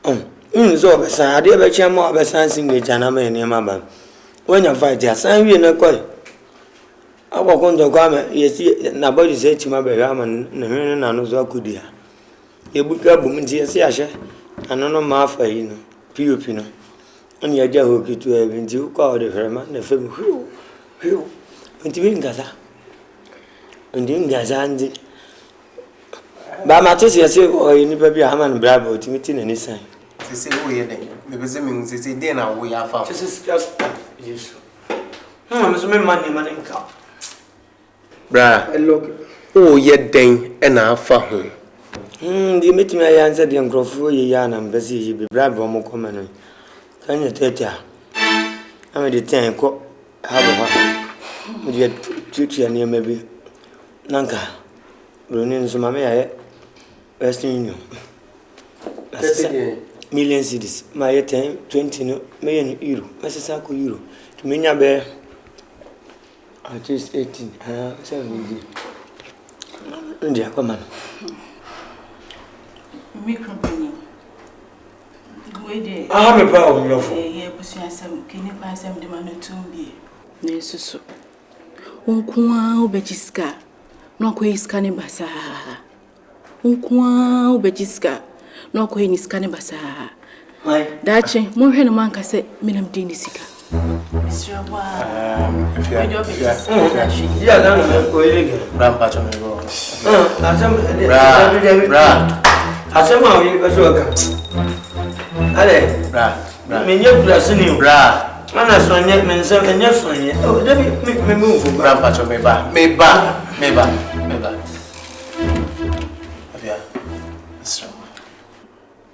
Speaker 3: So, I did a chamo of a sensing the Janama and Yamaba. When you fight, yes, I'm in a coy. I walk on the garment, yes, nobody said to my Bagaman, and I know so good. You book up women, yes, Yasha, and no Marfa, you know, Pupino. And your Jahoki to have been you called the Herman, the film, whew, and to me, Gaza. And in Gaza, but my test, yes, or in the baby Haman Bravo to meet in any sign.
Speaker 9: They say, oh, yeah, because it means they say, then we have found.
Speaker 3: This is just yes. I'm assuming money car.
Speaker 9: Bra, look. Oh, yeah, dang, and I found.
Speaker 3: You meet me, I answered the uncle for yan and busy, you be bravo more common. Can you tell ya? I'm at the 10 cook. Have a with your tutor near maybe Nanka. Brunin, so my Western Union. Million cities. My 10, 20 million euro. Mrs. Euro. To me, bear at least 18. 7 India, come on.
Speaker 2: Me company.
Speaker 3: I have a problem, your phone.
Speaker 2: Yeah, some can you find some demand to be? Yes, Unkwa Bejiska. No quays canibasa. Unkwa Bejiska. No queen is cannibasa. Dache, more than a man can say, Minam Dinisika. Mr.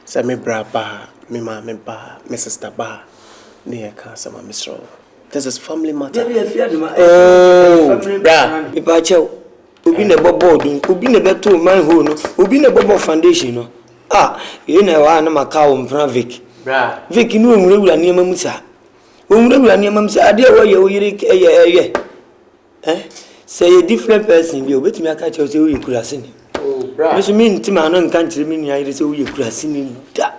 Speaker 9: Say me braba, me ma, me ba, me sister ba, near cancer, my Mr. This is family matter. Oh, bra,
Speaker 3: if I tell, who been a board, who been a better man who been a bobo foundation. Ah, you know, I'm a cow and Vic.
Speaker 9: Bra,
Speaker 3: Vic, you know, we are near Mamsa. When we are near Mamsa, I dear, you eh? Say a different person, you bet me I catch you, you could have seen him. Mr. Mean to my own country, meaning I say you could have seen that.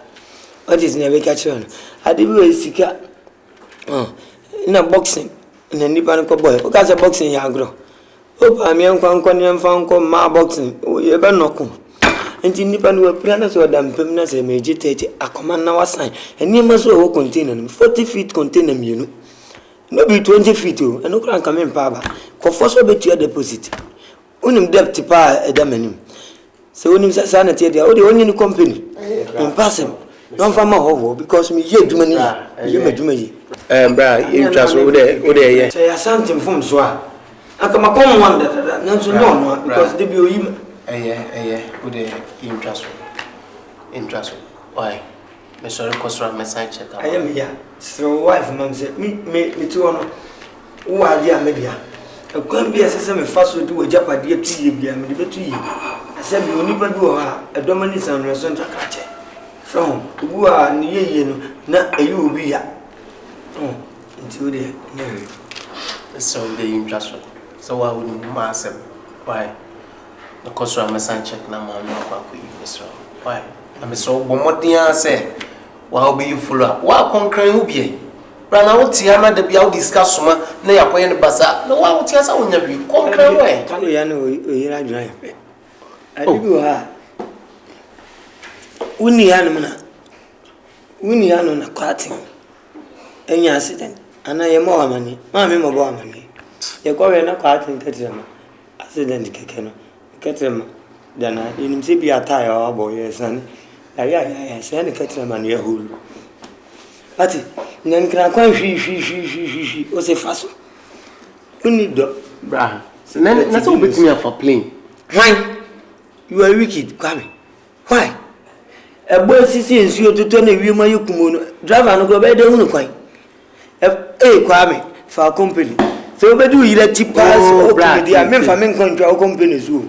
Speaker 3: What is never catch on? I did a sicker. In a boxing, in a Nippon boy, who has a boxing yagro. Oh, I'm young Concordian found come my boxing, you ever knock. And in Nippon were planners or damn feminists and meditate a command now sign, and you must all contain 40 feet contain them, you know. No be 20 feet, and no can come in power. For first of your deposit. Unum debt to pay a damn. So when you say sanity, they are the only company. In passing, don't find my hovel because me yet do money. You may do me.
Speaker 9: Bra, you just over there,
Speaker 3: say something from Swa. I come a common one that not to know because they be him.
Speaker 9: Good day, interest. Why? Mr. Cosra, my side check.
Speaker 3: I am here. So, wife, man said, me too. Who are the media? A can be a system fast to do a job at the 2 years, I'm the 2 years. I said, you never do a dominance and restaurant catcher. So, who are near you, not a you be here. Oh, until they marry.
Speaker 9: So, the interest. So, I wouldn't mass him. Why? The Cosra, my side check now, I'm not with you, Mr. Why? I'm so Bomodia say, while be you full up. What concurring will be? Run out Tiana de Biao discuss summa, nay acquaint the bazaar. No one will tell us on your view. Concurring way.
Speaker 3: Can you know you drive? I do her. Uniana. Uniana cutting. Any accident. And I am more money. Mammy, more money. You're going to cutting Caterama. Accident Kekeno. Caterama. Then I didn't see be a tire or boy, son. I send a Caterama near Hulu. But then can I quite she was a fast. You need the
Speaker 9: bra. So then that's all between me for playing.
Speaker 3: Why? You are wicked, Kwame. Why? A boy sees you to turn a woman you come drive and go by the Unuquine. Kwame, for a company. So, but do you let cheap pass or the men for men control companies who?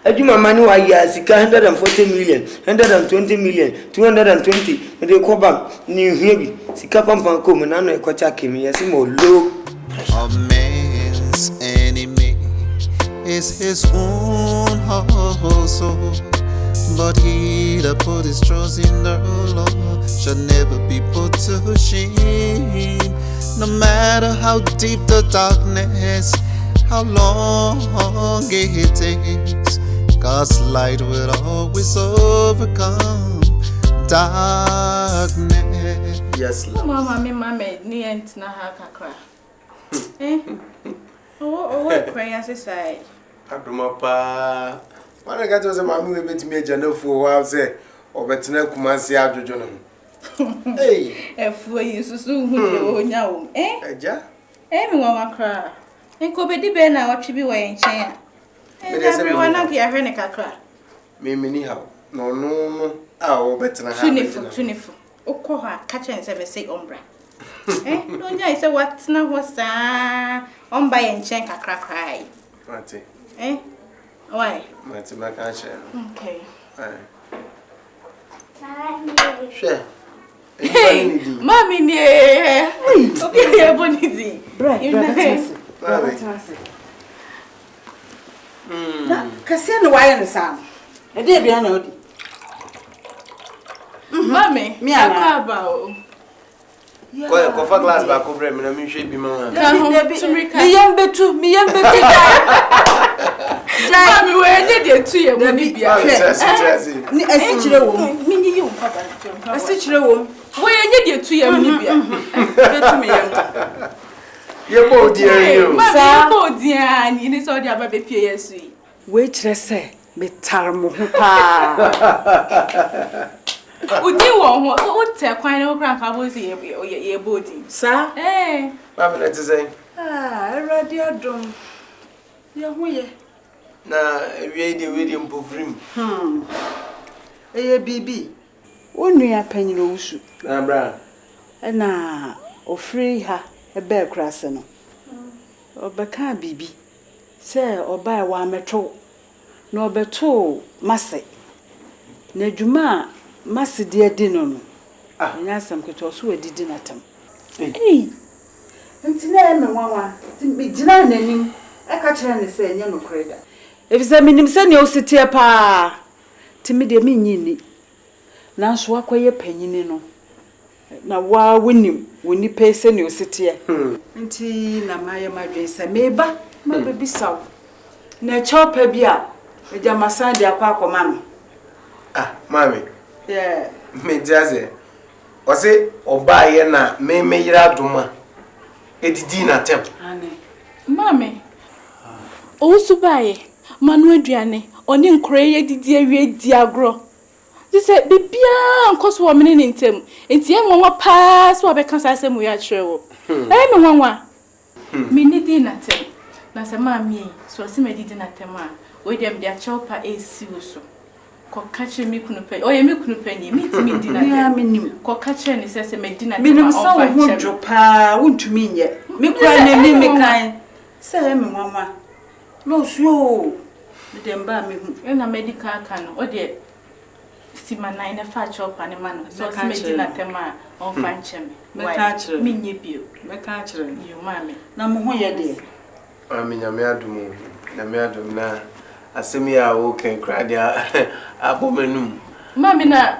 Speaker 3: I do my money, I guess 140 million, 120 million, 220, and they call back new heavy. Sikapam come and I quite me as more low.
Speaker 11: A man's enemy is is his own household. But he that put his trust in the Lord shall never be put to shame. No matter how deep the darkness, how long it takes, God's light will always overcome darkness.
Speaker 9: Yes, Lord.
Speaker 2: Mama, ni ent na ha kakra. Eh? Oh, prayer say.
Speaker 9: Adumapa. When I got to say, Mammy, we met me a general for a while, say, or better than Kumasi Adjono. Hey,
Speaker 2: a fool you so now, eh?
Speaker 9: Ja?
Speaker 2: Mama cry. And go be the ben now, what you be wearing chair. Everyone up here, Renica cry.
Speaker 9: Mimi, how? No, oh, better than
Speaker 2: Tunifu. O call her, catch and say, Ombra. Eh? No, I say, what's now was on by and chank a cry. Eh? Why?
Speaker 9: My cancer.
Speaker 2: Okay.
Speaker 9: Sure.
Speaker 2: Mommy, yeah. Okay, Bonnie.
Speaker 10: Cassian, why in the sound? I did be an
Speaker 2: Mommy, me about.
Speaker 9: Go for glass back over him, and I'm sure be my
Speaker 10: young betu.
Speaker 2: Mommy, where did you to your baby?
Speaker 10: I sit you.
Speaker 2: Where did you to your baby?
Speaker 9: You both dear,
Speaker 2: dear, and you need all the other baby.
Speaker 10: Wait, let's say, me tarmo.
Speaker 2: Would you want what tell quite no grandpa was your body, sir? Eh,
Speaker 9: Mamma, let's say.
Speaker 10: I read your drum. Your way.
Speaker 9: Na William Pufrim.
Speaker 10: BB. Only a penny rose.
Speaker 9: Bra.
Speaker 10: And now, or free her a bear crassano. Or Baka BB. Say, or buy one metro. No beto, Massey. Nejuma, Massey dear dinner. And I some could also a dinner time. Eh, and today, Mamma, be dinner. I catch her and say, no credit. If it's a minimum, send your city a pa. Timid a mini. Now, so I a penny no. Now, why win him when you pay send your city? Auntie, na my dress, and maybe my baby so. Na chop a beer. With your massage, dear quack, mammy.
Speaker 9: Ah, mammy.
Speaker 10: Yeah,
Speaker 9: Me jazzy. Was it or buy a na may make out to ma? It's dinner temp.
Speaker 2: Mammy. Also buy Manu Adriane, on in Cray, dear diagro. This said, be beyond cost woman in him. It's young one pass what because I say we are true. I am one. Me dinner tem. Nasa mammy, so I see my dinner tema. With them their chopper is so. Cock catching me couldn't pay. Oh, you couldn't pay me to dinner. I mean, cock catching is as a made dinner. Minimum so won't drop won't to mean yet. Me cry me kind. Say, mamma. No, slow. The embalming in a medical can, or dear. Sima 9 a fat shop and a man, so I made dinner tema on Fanchem. Me, you, mammy. No, dear.
Speaker 9: I mean, a meadum, na. Asemia okay, cry there. Abominum. Mammy, na.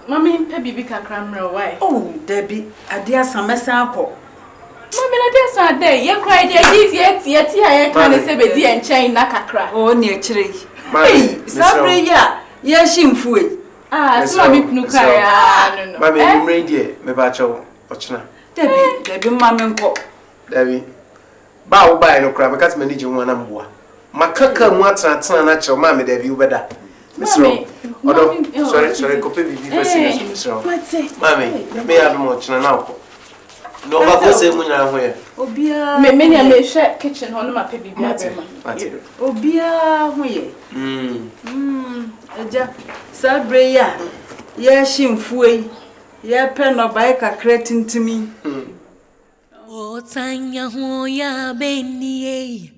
Speaker 9: Mammy, Pebby Bika Crammer, why?
Speaker 10: Oh, Debbie, a dear summer sample.
Speaker 2: Mammy, that's our day. You cried yet, I can't say be dear and chain Nakakra. Oh, near tree.
Speaker 10: Hey, sorry, yes, him fool.
Speaker 2: Ah, so me no cry.
Speaker 9: Mammy, you made ye, me bacho, watchna.
Speaker 10: Debbie, mammy,
Speaker 9: Debbie. Bow by no crab, because me need you one amboa. Makaka mwata natural mammy, Debbie, you better. Miss Rob. Sorry, copy before saying Miss Rob. Mammy, may I have much now? No, but what's the moon where?
Speaker 2: Obia, many a may share kitchen on my baby.
Speaker 10: Obia, Sabreya, yes, him fui, ye pen or bike a cretin to me.
Speaker 12: Oh, Tanya, AHOOYAA, Benny,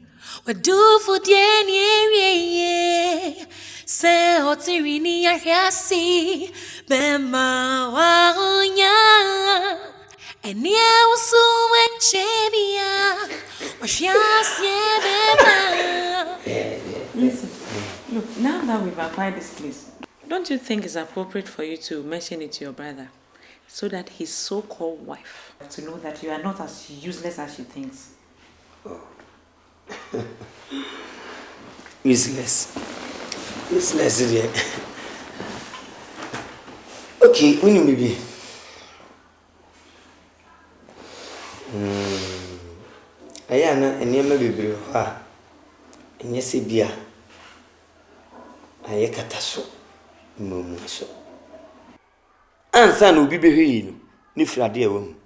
Speaker 12: what do for Danny? Say, oh, Tirini, I see, Bema, AHOOYAA. And yeah, was so when Chebia was just yeah,
Speaker 10: Look, now that we've acquired this place, don't you think it's appropriate for you to mention it to your brother so that his so-called wife to know that you are not as useless as she thinks?
Speaker 3: Oh. Useless. Useless, dear. Okay, when you maybe. Ayana, and near maybe brew her. And yes, a beer. Ayakataso. Mumuso. Ansan will be behind. Nifra dear woman.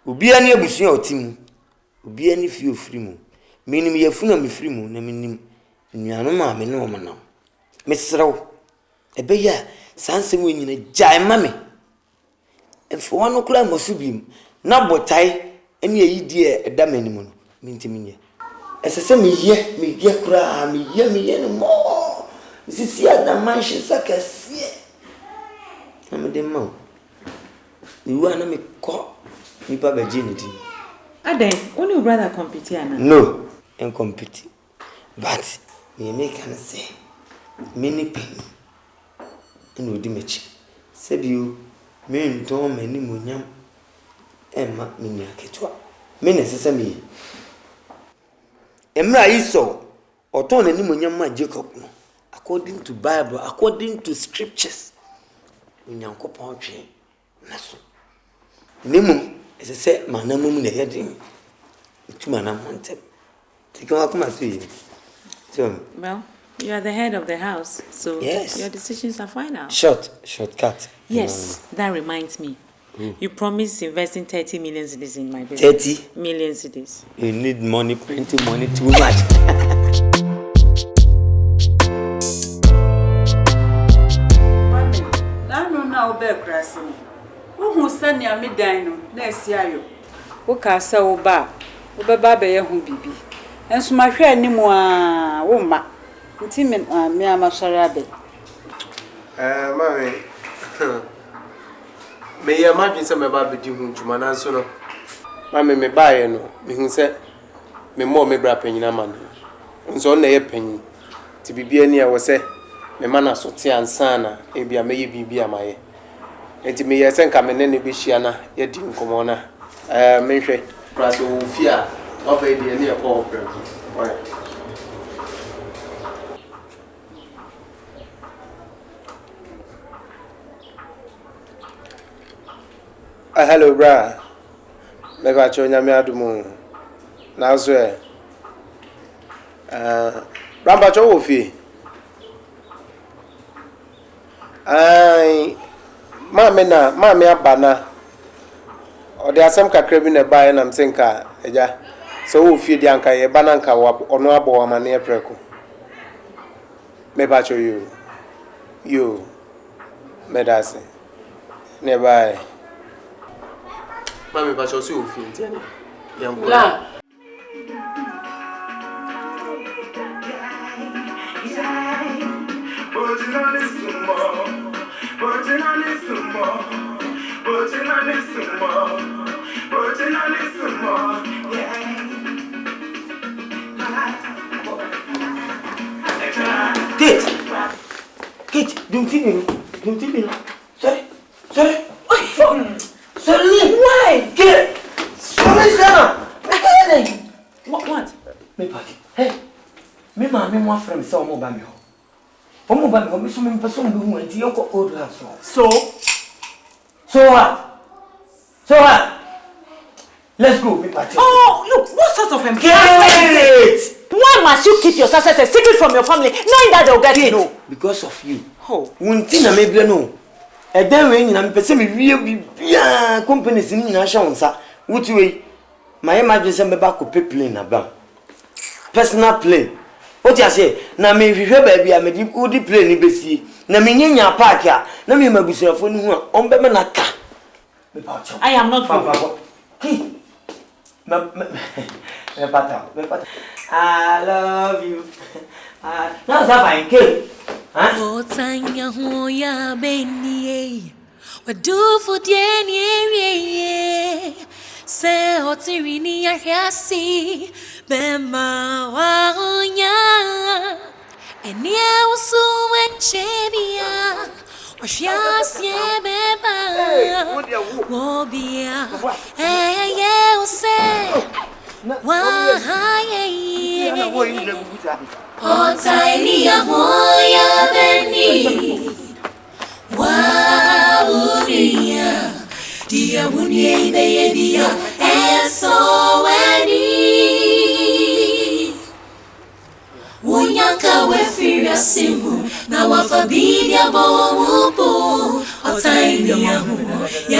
Speaker 3: Ubi any abusia or team. Ubi any few free moon. Meaning me a funa me free moon, and meaning Yanoma, me no man now. Miss Row. A bear, Sansa winning a giant mammy. And for 1 o'clock, Mosubim, not but tie any idea a damn animal, mintimini. As I say, me here cry, me hear no more. This is here the mansion suck a see. I'm a demon. You want to make call me, Papa Jenny.
Speaker 10: Ade, only brother compete here now.
Speaker 3: No, and compete. But me make an say, many penny. And would dimich. Said you, men told many munyam, Emma minia ketwa. Menes me. Emra iso, or turn any munyam Jacob. According to Bible, according to scriptures. Munyam copoche. Naso. Nemo, as I said, my name in the heading. To my name wanted. Take on come to you. So,
Speaker 10: well, you are the head of the house, so
Speaker 3: yes.
Speaker 10: Your decisions are final.
Speaker 3: Shortcut.
Speaker 10: Yes, that reminds me. You promised investing 30 million cedis in my business.
Speaker 3: 30
Speaker 10: million cedis.
Speaker 3: You need money, printing money too much.
Speaker 10: Now bear grassing. Who send ya me dino? Let's hear you. Who can sell bar? Ubaba be who bibi. And so my friend ni moi woma. Intimate me am sorry.
Speaker 9: Mommy. Me ya imagine say me ba be di hu ntuma na so no. Mommy me ba ye no. Me hu say me mo me bra panyina man. Nso na ye panyin. Ti bibia ni e wo say me mana so te ansa na e bia me ye bibia maye. Enti me ye sen ka me ne be hia na ye di nkomo na. Me hwe. Pra so ofia. Oba e di ni e ko opera. Oi. Hello, bra. Me ba cho nyame adumu. Na so e. Ramba cho wo fi. Ai mame abana. Ode asem kakra bi na bae na msenka eja. So wo fi di anka ye bana nka ono abo amane e preko. Me ba cho you. Me dase. Ne bae. Mami ba cho si wo fi ntene. Yanko. La.
Speaker 3: Kate, don't tell me. Sorry. Sorry. Why? Kate. Sorry, Sarah. What? Me party. Hey. Me my friend say omo ba me ho. Omo ba me ho me so me person be hu anti yoko old house. So what? Let's go, me party.
Speaker 5: Oh, look, what sort of
Speaker 3: Kate!
Speaker 5: Why must you keep your success a secret from your family, knowing that they'll get to know?
Speaker 3: Because of you. Oh. Untina maybe no. And then when you person me real companies in Nasha. What way? My emergency me back pay plane about. Personal plane. What you say? Na me hwehwe baby a me di udi plane ni besi. Na me nyanya park a. Na me mabusuafo ni hu a ombe me na ka.
Speaker 5: I am not for
Speaker 3: you. Me pata. I love you. Now that fine kid.
Speaker 12: OTAN AHOOYAA beni. Wadu for dieni. Se otirini ya hiasi. Bema waonya. and yeah, was so when Chebia, or Shias Yebeba, Wobia, yeah, was say, why, oh, tiny AHOOYAA, Benny, wow, dear, Wunie, baby, and so any Wunyaka, we fear a simple, now a fabidia bomupo, or tiny AHOOYAA,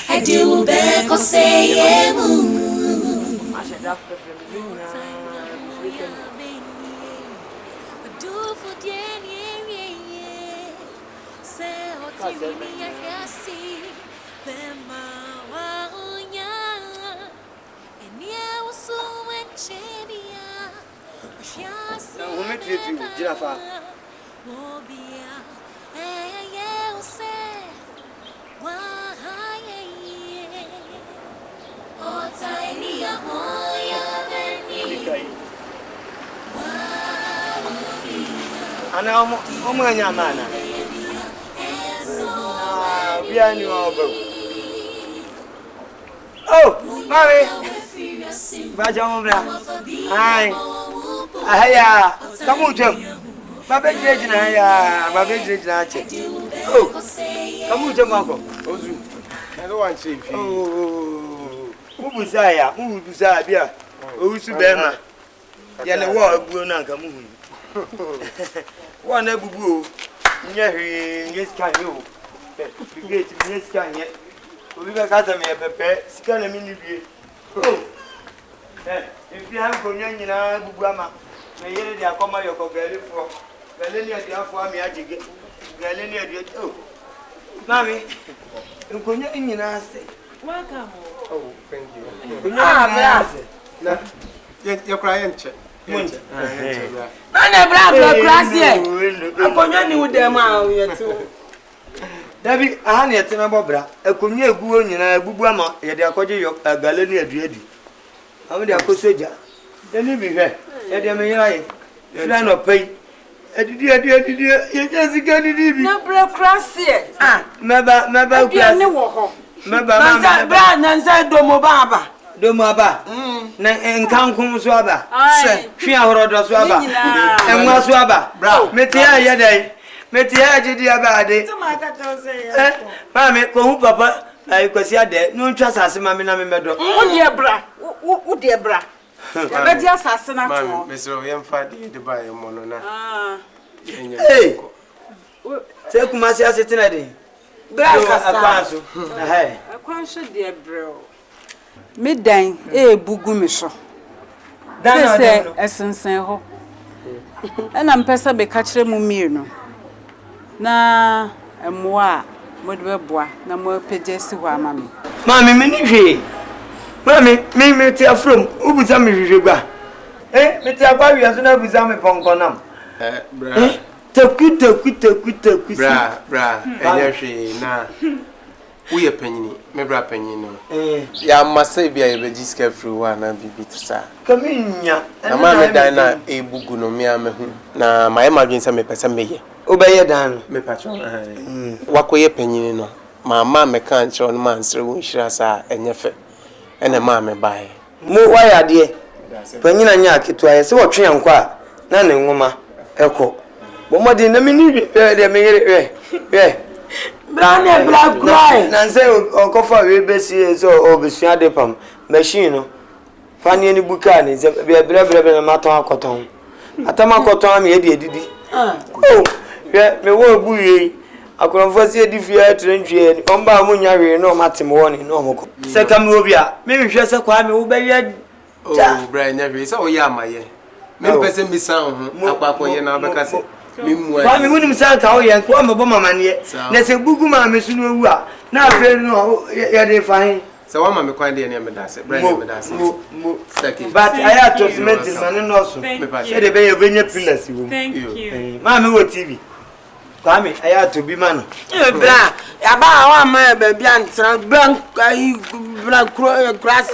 Speaker 12: I do back or say,
Speaker 3: Oh, mommy. Bajamobra. Hi. Ahaya. Come on, Jim. My bed raging. My bed raging. Oh, come on, Jim. Ozu. I don't want to see you. Oh, who was I? Who was I? Yeah. Who's to Bema? Yana war, Bruna, come on. One ever grew. Yes, can you? Yes, can you? We got a pepper, scan a mini. Oh, if you have Korean, Bugama, may you come out your Galilee for Galilee, the Afro, Galilee, oh, Mammy, you couldn't in answer. Welcome. Oh, thank you. You're crying. I never have I'm going with them out. David, I had a bobra, a community good in a Bubama, yet they are calling your Galilee Adriadi. How many are Cosaja? Then you be here, and they may I, plan of pay. Dear, you just got it. No, bro, cross here. Ah, Maba, Nansa Domobaba. Domaba, and Kankum Swaba, Shia Horodo Swaba, and Waswaba, Metia Yade, Metia Jidiabade, Mammy, Papa, I could see a day, no trust as Mamma Meadow. Oh, dear bra, oh, dear bra. But just as an Mr. Yamfadi to buy a monona. Hey, take Masia Sitinadi. Brass, a conscious dear bro. Midday, bugumisho. That's a essence, and I'm Pessa be catching Mumino. Na a moi, Modwebois, no more pages to Mammy. Mammy, Minnie, Mammy, me tear from Ubusami Riga. Eh, Mr. Barry has no Busami Ponconam. Bra, and she na. We a penny, me bra penny no. Ya must say be a register through one and be to sa. Come in ya. Na mama dana e bugu no me amehu. Na my emergency me pesa meye. Obeye dan me patron. Wakoye penny no. Mama me kan chiro no man sere won hira sa enyefe. Ene ma me bae. Mo waya de. Penny na nya ketu aye se wo twe yankwa na ne nwoma eko. Bo modi na me ni de me yere. Brand black cry. Nancy or cover we besi so obesua de pam machine no. Fani ni buka ni be na maton akoton. Atama akoton am ye de edidi. Oh, me wo buye. Akoronfo si edifia trentwie omba amunya hwe no matem woni no moko. Se kam obi a me hwe se kwa me wo be ye. Oh, Brian nya hwe se o ya amaye. Me pese mi san ho akwa ye na obeka se. Kwa mi munim san ka o ye kwa me bo mama ne. Na se bugu ma me sunu owu a na afi no ye de fahin. Se wa ma me kwan de ne me da se. Brian me da se. Second. But I had to cement man no so. Me pa se de be ye benye pillars wo. Thank you. Ma me wo TV. Kwame, I had to be man. Bra, aba wa ma be bia ntra bank bra cross.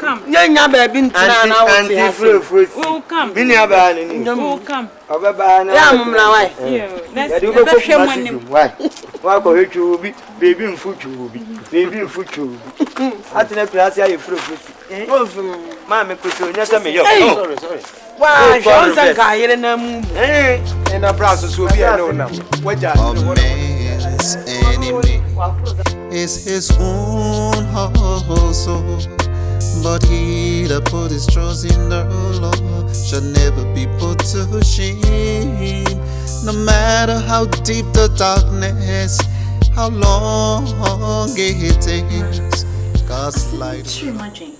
Speaker 2: Come.
Speaker 3: Nya baby ntina na wo ti afro.
Speaker 2: Oh, come.
Speaker 3: Bini aba ni.
Speaker 2: Oh, come.
Speaker 3: Obaba na.
Speaker 2: Yeah, mumra why? Let's go money.
Speaker 3: Why? Why go you be baby mfuchu bi. Baby mfuchu. Atena cross ya afro. Ma me kuso nya se me yo. Sorry. Why? Johnson ka yere na mu.
Speaker 1: In a brass so be no now. Waja.
Speaker 11: Man's enemy is his own household, but he that put his trust in the Lord shall never be put to shame. No matter how deep the darkness, how long it takes, God's light.
Speaker 2: Sure, imagine.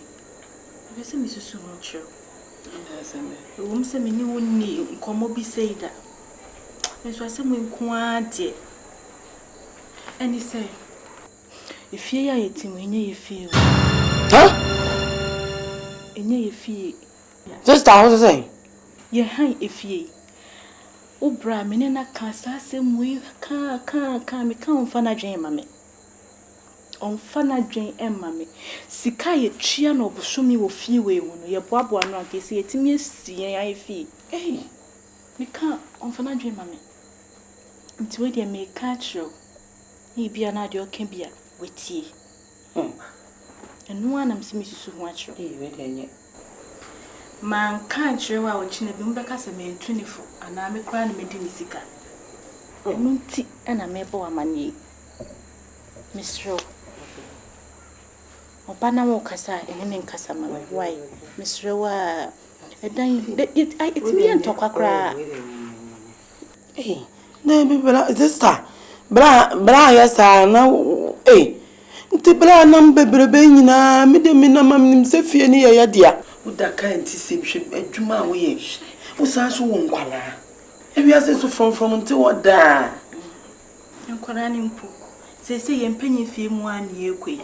Speaker 2: I say, Mrs. Sumoncho. The woman said, "Me no need come up be say that." And so I said, "We quite." And he said, "If you are eating, when you feel."
Speaker 3: Huh?
Speaker 2: And you feel.
Speaker 3: Just what was saying?
Speaker 2: Yeah, hi, if ye. Oh, bra, me na kasa se mu ka me ka onfana dwen mame. Onfana dwen mame. Sika ye twia na obosomi wo fie we mu no ye boaboa no akese ye timi asien ya fie. Eh. Me ka onfana dwen mame. Nti we de me ka tro. Ni bia na de oka bia wetie. Enu anam se misusu ho atro.
Speaker 3: Eh, we de nye.
Speaker 2: Man can't show our chin be mbeka se me ntunifo ana me kra na me di misika. Enu nti na me bo amanie. Misro. Oba na wo kasa ene ne nkasa ma why? Misro wa edan it me ntokwa kra.
Speaker 3: Eh, na me bra sister. Bra ya sa na nti bra na mbebrebe nyina me de me na mam se fie ne ya dia. Uda kan ti se hwe adwuma wo ye. Wo sa so wo nkwala. Ewia se so from nti wo da.
Speaker 2: Nkwala ni mpo. Se ye mpanyi fie mu ani ekwe.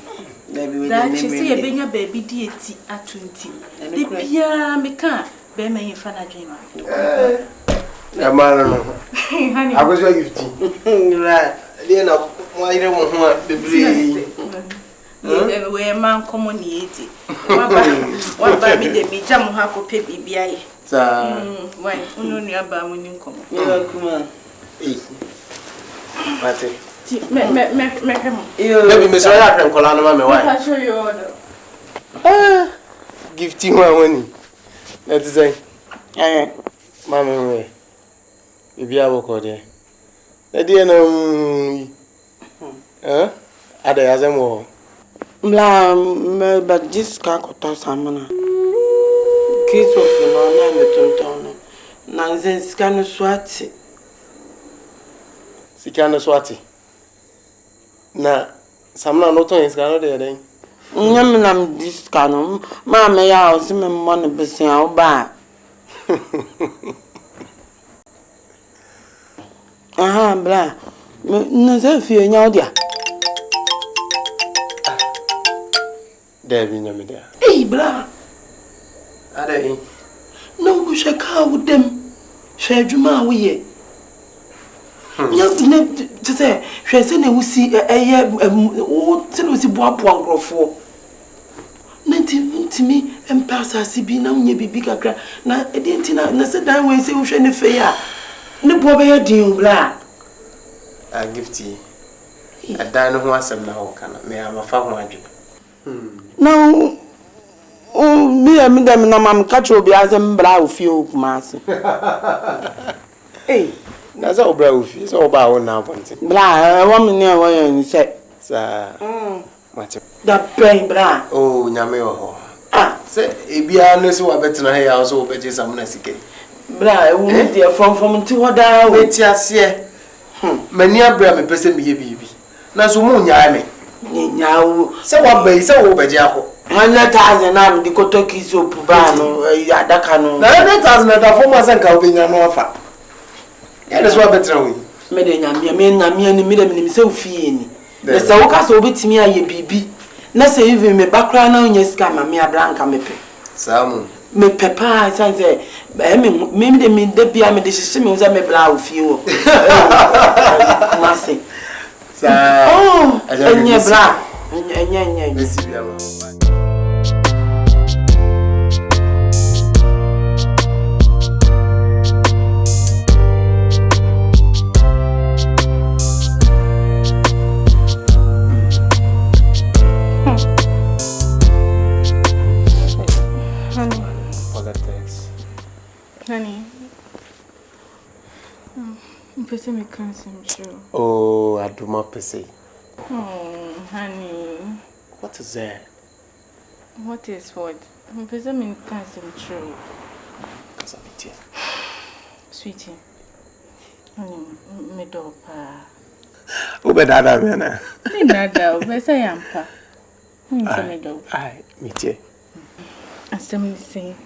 Speaker 3: Na bi we
Speaker 2: da che se ye benya baabi di eti atunti. De bia me ka be me ye fa na dwema.
Speaker 1: Na mara no. Agozo gifti.
Speaker 3: Right.
Speaker 1: Dey na mo ire mo ho bebre.
Speaker 2: We man common yeti. Waba mi de mi jam ha ko pe bibia ye.
Speaker 1: Sa.
Speaker 2: Why? Unu nu aba mu ni nkomo.
Speaker 3: Yo kuma.
Speaker 1: Mate.
Speaker 2: Me kemo.
Speaker 1: Baby me so ya kren kola no ma me why?
Speaker 2: I show you order.
Speaker 1: Gifting one money. That is say. Mama we. Bibia boko de. E dey na ada ya zemo.
Speaker 3: Bla me but this ka ko to samana. Kiso no na me tonton. Na nzen sika no swati.
Speaker 1: Sika no swati. Na samna no to sika no de den.
Speaker 3: Nyam nam this ka no ma me ya o se me mo ne besia o ba. Aha bla. Na se fie nya o dia.
Speaker 1: Debi nyame dia.
Speaker 3: Bra.
Speaker 1: Ada
Speaker 3: No go shaka with them. Share juma wo ye. Nya te say hwe se na wusi wo se na wusi boaboa nkrofo. Ntimi empasa sibi na unye bibi kakra na edenti na se dan we se wo hwe ne fe ya. Ne bo be ya din bra.
Speaker 1: A gifti. Ada no ho asem na ho kana. Me amafa ho adwe.
Speaker 3: Now me dem na mam catch obi azem bra ofie okumase.
Speaker 1: Na za obra ofie so oba wo na ponte.
Speaker 3: Bra wo me ne wo yan se.
Speaker 1: Sa. Mate.
Speaker 3: Da pen bra.
Speaker 1: Oh nyame ho. Se ebia no se wa betena he ya so obeje samna sike.
Speaker 3: Bra wo me dey from nti hoda
Speaker 1: we ti ase. Mani abra me pese me ye bibi. Na so mu nyaa me.
Speaker 3: Nyawo
Speaker 1: se wa bai se wo beje ako.
Speaker 3: 100,000 am di kotoki so puba no adaka no.
Speaker 1: Na 100,000 na da forma san ka obenya no afa. Ya de so wa betena we.
Speaker 3: Me de nyamia ni me de me se ofie ni. Na se wo ka so obetimi aye bibi. Na se even me bakra na onye sika ma me abranka mepe.
Speaker 1: Samu.
Speaker 3: Me pepa sanze me de bia me de hihye me uza me bra ofie wo. Mase.
Speaker 1: Sa.
Speaker 3: Oh, enye bra.
Speaker 9: Merci bien.
Speaker 2: Honey. Pese me cancer, sure.
Speaker 9: Oh, I do not pese.
Speaker 2: Oh, honey.
Speaker 9: What is that?
Speaker 2: What is what? Pese me cancer, sure.
Speaker 9: Kasabiti.
Speaker 2: Sweetie. Honey, me do pa.
Speaker 9: Ube dada mena.
Speaker 2: Me dada, pese yampa. Me do.
Speaker 9: Ai, mitie.
Speaker 2: Asem say.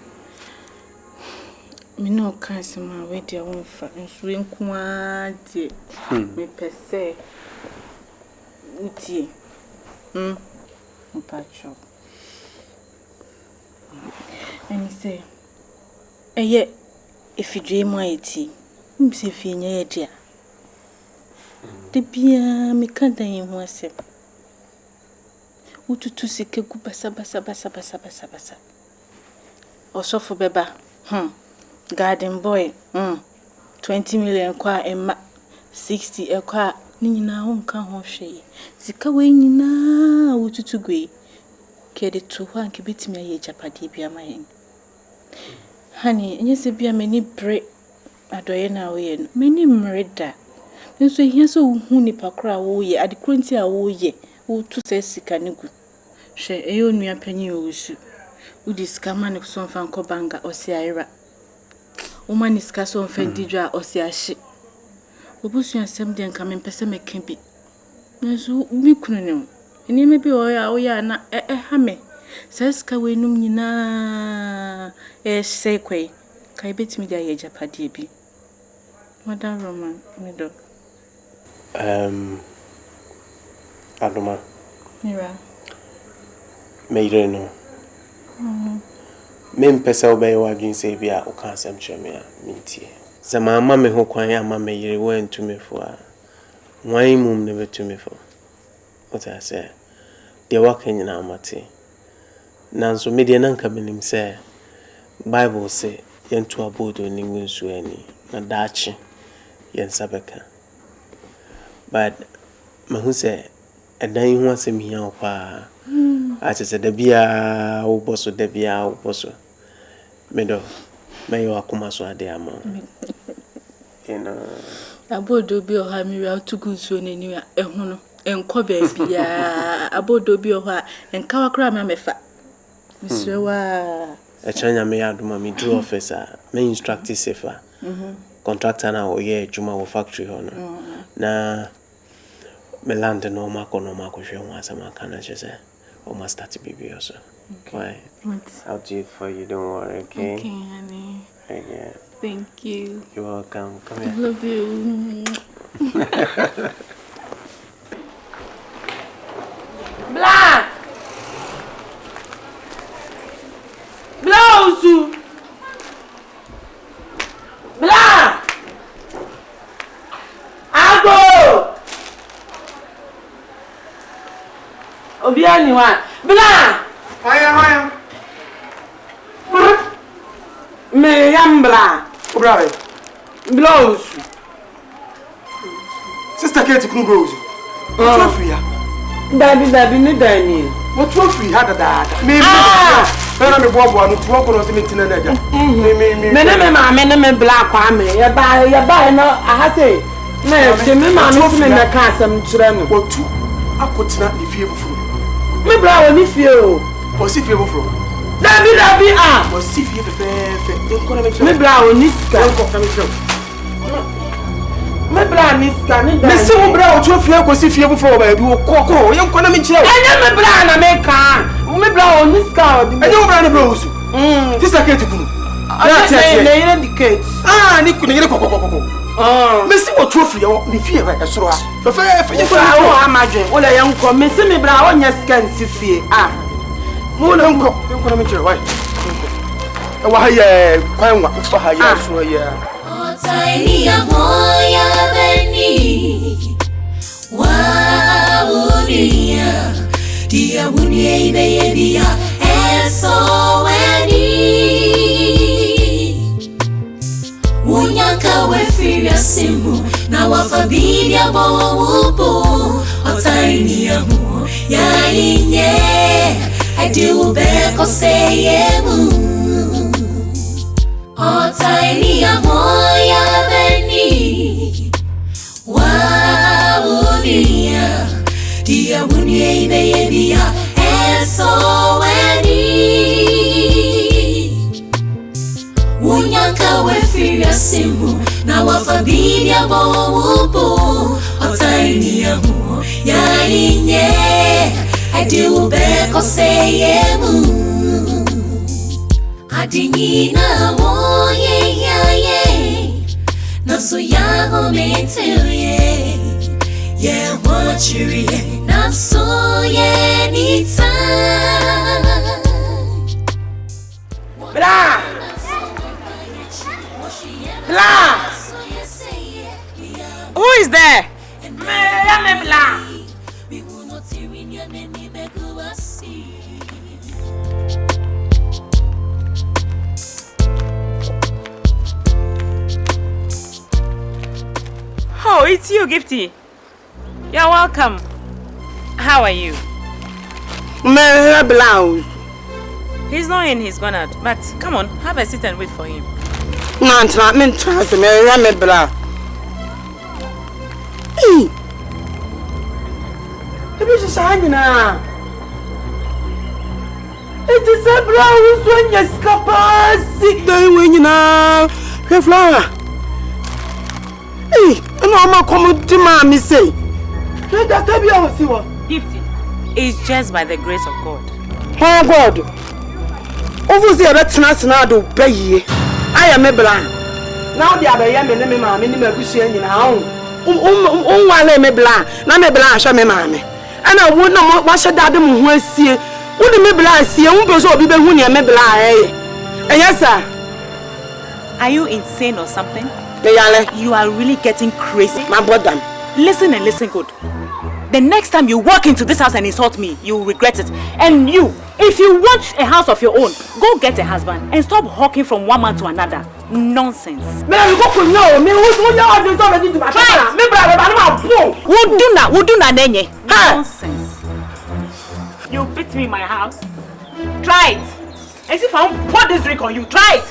Speaker 2: Me no cancer ma we dia won fa nso enku ade. Me pese utie. Mpacho. And he say, "Eye, if you dream my tea, say fi nya dia. De bia me kan dan yin ho asem. Ututu sike gu basa. Osofo beba. Garden boy. 20 million kwa emma 60 ekwa ni nyina ho nka ho hwe. Sika we nyina ututu gwe. Kede to ho anke betimi aye japade bia ma hen. Honey, enye se bia mani bre adoye na wo ye no. Mani mreda. Nso ehia so hu nipa kra wo ye adekronti a wo ye. Wo tu se sika ne gu. Hwe eyo onua panyi owusu. Udi sika ma ne so mfa nko banga osi ayra. Uma ni sika so mfa ndidwa osi ahye. Obusu asem de nka me pese meka bi. Nso bi kunu ne. Eni me bi oya na ha me. Sasika we num nyina sei kwai. Kai betimi dia ye japade bi. Madam Roman me do.
Speaker 9: Adoma.
Speaker 2: Mira.
Speaker 9: Meire no. Me mpese obey wadwin say bia o kan asem kyereme a mintie. Se mama me ho kwan ama me yire wan tumefo a. Wan mum ne betumefo. What I say? De waka nyina amate. Nanso me de nanka menim say Bible say yentu abodo ni ngunsu ani na daachi yensabeka. But mahu say edan hu asem hia opa. Ache se da bia wo boso da bia wo boso. Medo me yo akoma so ade ama.
Speaker 2: Abodo bi o ha mi ra tugu so nani ehu no enko ba bia abodo bi o ha enka wakra ma mefa. Misrewa
Speaker 9: Echanya me aduma mi draw officer me instructor safer. Contractor na o ye juma wo factory hono. Na me land no ma ko hwe ho asama kana chese. O must start baby also. Why? I'll do it for you, don't worry, okay?
Speaker 2: Okay, honey.
Speaker 9: Yeah.
Speaker 2: Thank you.
Speaker 9: You're welcome. Come
Speaker 2: I
Speaker 9: here.
Speaker 2: love you.
Speaker 3: Bla! Blouse! Bla! Ago! Obiani wa. Bla!
Speaker 4: Haya.
Speaker 3: Me yambla.
Speaker 4: Obrawe.
Speaker 3: Blouse.
Speaker 4: Sister Kate kunu blouse. What free ya?
Speaker 3: Baby ni Daniel.
Speaker 4: What free ha da. Me. Na me bobo anu tuwo ko no se metina na ja.
Speaker 3: Me black kwa me. Ya ba no ahase. Me ma me na ka asam kire no.
Speaker 4: Otu akotina ni fie fufuru.
Speaker 3: Me bra wo ni fie o.
Speaker 4: O si fie fufuru.
Speaker 3: Dabi
Speaker 4: O si fie fe. Enko na me kire.
Speaker 3: Me bra wo ni ska.
Speaker 4: Enko na me kire.
Speaker 3: Me bra ni ska ni da.
Speaker 4: Me se wo bra o tu fie ko si fie fufuru ba bi wo koko. Enko na me kire.
Speaker 3: Enya me bra na me ka. Me bra wo ni ska o di.
Speaker 4: Enya wo bra na bra osu. Sister Kate kunu.
Speaker 3: Na ire indicate.
Speaker 4: Ni kunu yire koko. Me si wo tu fie wo ni fie ba esoro ha. Fe
Speaker 3: Enko na amadwe. Wo le yenko me se me bra wo nya ska nsi fie.
Speaker 4: Mo na enko na me kire why? Wa haye kwan wa fa haye so haye.
Speaker 12: Tiny AHOOYAA beni wa unia Dia wunye baby SONE Unyanka we firia simu na wafabibia bowo Otaini amu ya inye Adi ubeko seyemu Otaini amu ya beni Wawunia Dia wunye baby SONE Unyanka we firia simu na wafabibia bowo Otaini amu ya inye Adi ubeko seyemu Adinina mo ye Naso yaho mentelie Ye wachiri Naso ye nita
Speaker 3: Blah! Blah! Who is there? Me Blah!
Speaker 13: Oh, it's you, Gifty. You're welcome. How are you?
Speaker 3: Me Blah.
Speaker 13: He's not in, he's gone out. But come on, have a seat and wait for him.
Speaker 3: No, it's not me. Me Blah. Hey! It's a sign now. It is a brown when you scapa sick day when you know. Hey, flower. Hey, and I'm coming to mommy say. Let that be our see.
Speaker 13: Gifty, it's just by the grace of God.
Speaker 3: Oh God. Over there, that's not do pay. I am a blind. Now the other young men, mammy, never be seen in our own. While me blind, not me blind, shall me mammy. And I would not wash a dad who will see. Wouldn't me blind see a woman so be the one you may blind. Yes, sir.
Speaker 13: Are you insane or something?
Speaker 3: You
Speaker 13: are really getting crazy.
Speaker 3: My brother.
Speaker 13: Listen and listen good. The next time you walk into this house and insult me, you will regret it. And you, if you want a house of your own, go get a husband and stop hawking from one man to another. Nonsense. Nonsense. You beat me in my house. Try it. As if I won't pour this drink on you. Try it.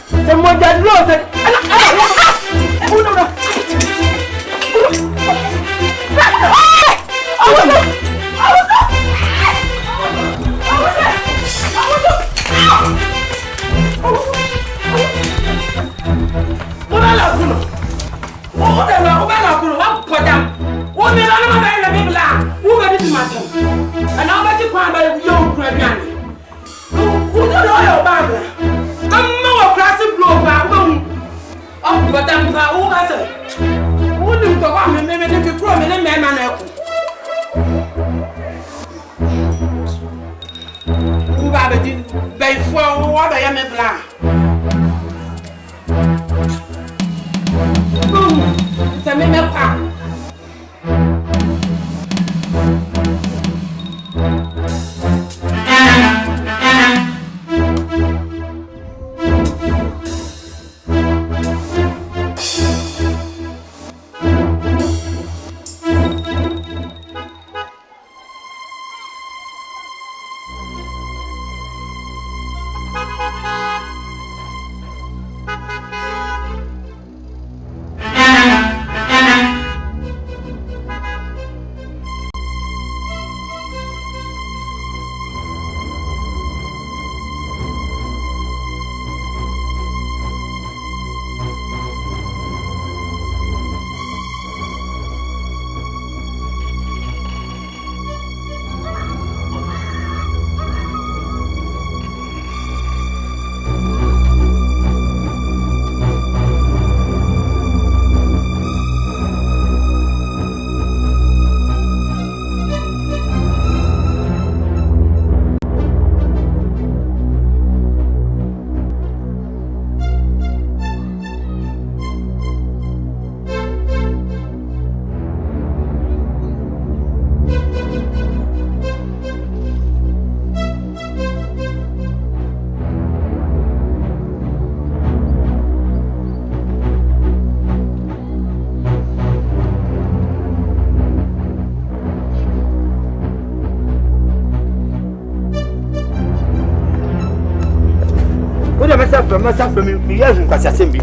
Speaker 3: mama suffer me yes because assembly.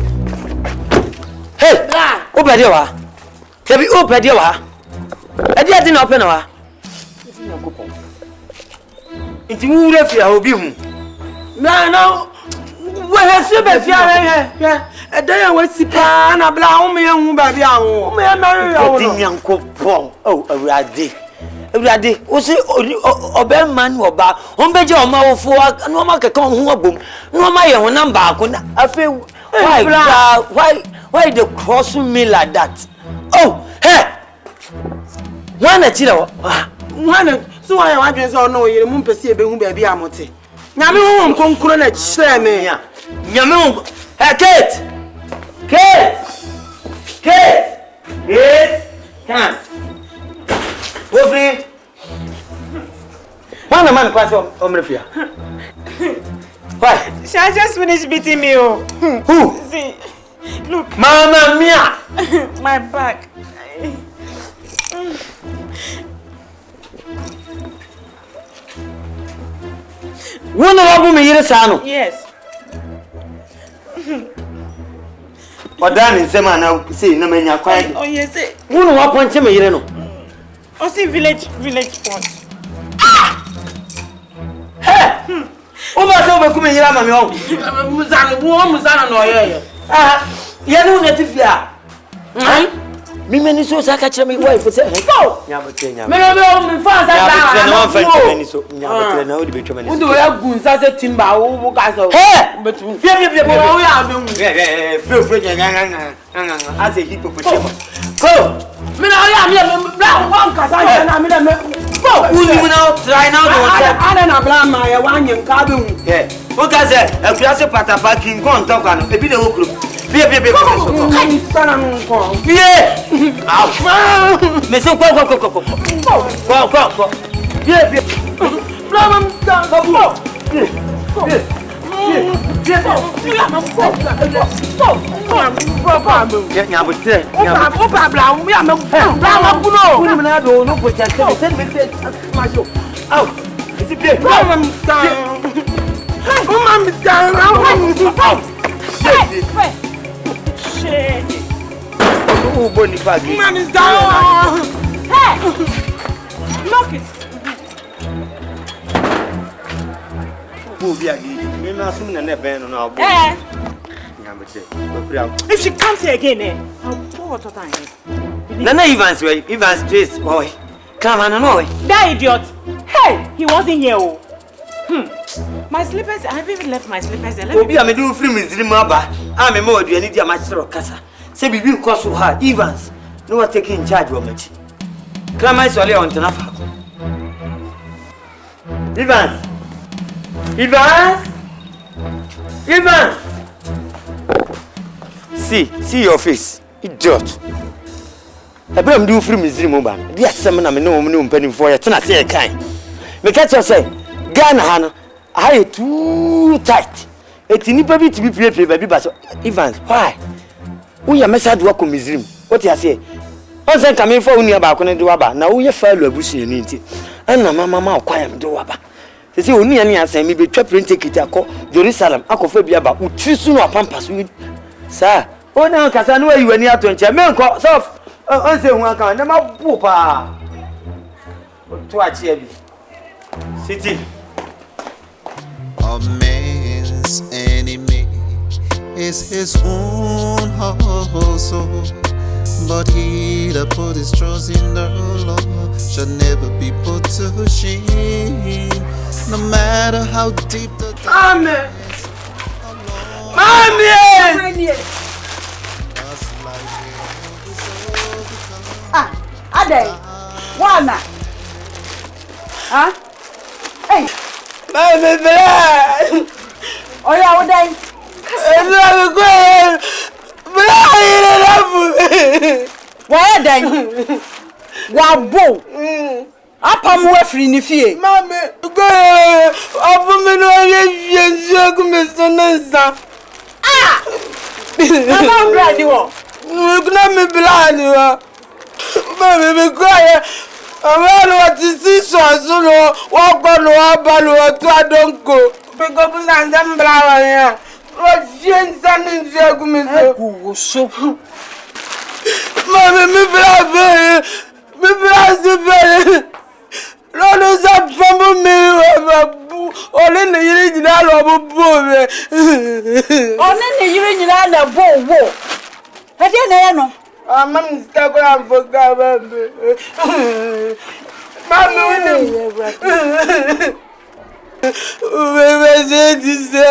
Speaker 3: Hey, Obadiwa. Kebi Obadiwa. E dia din open wa. Inti wu re fi a obi hu.
Speaker 5: Na we hesi be fi ara he. E dey we sipa na bla hu me hu ba bi awo. Me marry awo.
Speaker 3: Din yankopon. Oh, awurade. Awurade, o se obe man oba. On beje o ma wo fo no ma keke ho abom. No ma ye ho number akona. Afi why they crossing me like that? Oh, hey. Wana chira
Speaker 5: wana so why wan dwen so no yire mu mpese ebe hu ba bi amote. Nyame hu nkonkro na chire me.
Speaker 3: Nyame hu. Hey, Kate. Yes. Come. Wofri. Wana man kwase omrefia. Why?
Speaker 13: She just finished beating me.
Speaker 3: Who?
Speaker 13: See. Look.
Speaker 3: Mama mia.
Speaker 13: My back.
Speaker 3: Wona wabu me yire sa no?
Speaker 13: Yes.
Speaker 3: Odani nsema na say na manya kwan.
Speaker 13: Oh yes.
Speaker 3: Wona wa ponche me yire no?
Speaker 13: Oh see village point.
Speaker 3: Hey. O ba so be ku me yire ama me o.
Speaker 5: Muzana no ye.
Speaker 3: Ye no na tifia. Me many so saka kire me wife say. Go. Nya
Speaker 5: Me no me fa sa
Speaker 3: na wan fa many so. Nya betre na o di betwa many.
Speaker 5: Undo ya gunsa se timba wo ka so.
Speaker 3: Hey.
Speaker 5: Betu.
Speaker 3: Fie.
Speaker 5: Wo ya be hu.
Speaker 3: Fie nya. As a hippopotamus. Go.
Speaker 5: Me na ya me bla wan ka sa ya na me na me. Go.
Speaker 3: Uni mu na try now do say.
Speaker 5: Ana na bla ma ya wan yin ka be hu.
Speaker 3: Yeah. O ka say akuase patapa kin kon to kwa no. Ebi na wo kuro. Fie.
Speaker 5: Kai sana nko.
Speaker 3: Fie. Au. Me so kwa. Fie.
Speaker 5: Bla ka go.
Speaker 13: If she comes here again, I'll pour water on her.
Speaker 3: Nana Evans trace boy. Come on, no way.
Speaker 13: That idiot. Hey, he wasn't here. My slippers, I haven't even left my slippers there. Let me
Speaker 3: do free me dream aba. I'm a more do any dia match kasa. Say bibi cause so hard. Evans, no one taking charge of much. Come I solely on Tanafa. Evans. See your face, idiot. Abraham do free me dream aba. Dia semna me no mpani for ya tena say kan. Me catch you say Ghana hano I too tight. Eti nipa bi tibi play baby but Evans, why? We ya message work on Misrim. What you say? On say come for uni aba ko ne do aba. Na wo ye fa lu abusu ni nti. Ana mama kwam do aba. Se se uni ani asan mi betwa print ticket akọ Jerusalem akọfa bi aba. Utirisu no apampas wi. Sir, o na kasa no ayi wani ato nche. Me nko so on say hu aka na ma bu pa. To achi abi. City.
Speaker 11: A man's enemy is his own household, but he that put his trust in the Lord shall never be put to shame, no matter how deep the
Speaker 5: Amen.
Speaker 8: Ade, wana. Huh? Hey.
Speaker 5: Mama,
Speaker 8: Oh yeah, what day? Why then? Wabo. Apa mo afri ni fie.
Speaker 5: Mama, go. Abu me no ye yenzu ku me sonanza.
Speaker 8: Ah! Mama bradi wo.
Speaker 5: Kuna me blani wa. Mama me go ya. Awa what is this so no wa gbo no wa ba lo to adonko. Me go bu na nzam blawa ya.
Speaker 3: Ojenza ninzegumisa
Speaker 8: kuguso.
Speaker 3: Mami mi brave. Mi brave. Lolo za fambo mi ole ne yiri nyina lo bo me.
Speaker 8: One ne yiri nyina na bo wo. Hede na ye no.
Speaker 3: Mami sta ko avoka ba. Mami wini. Wewe zedise.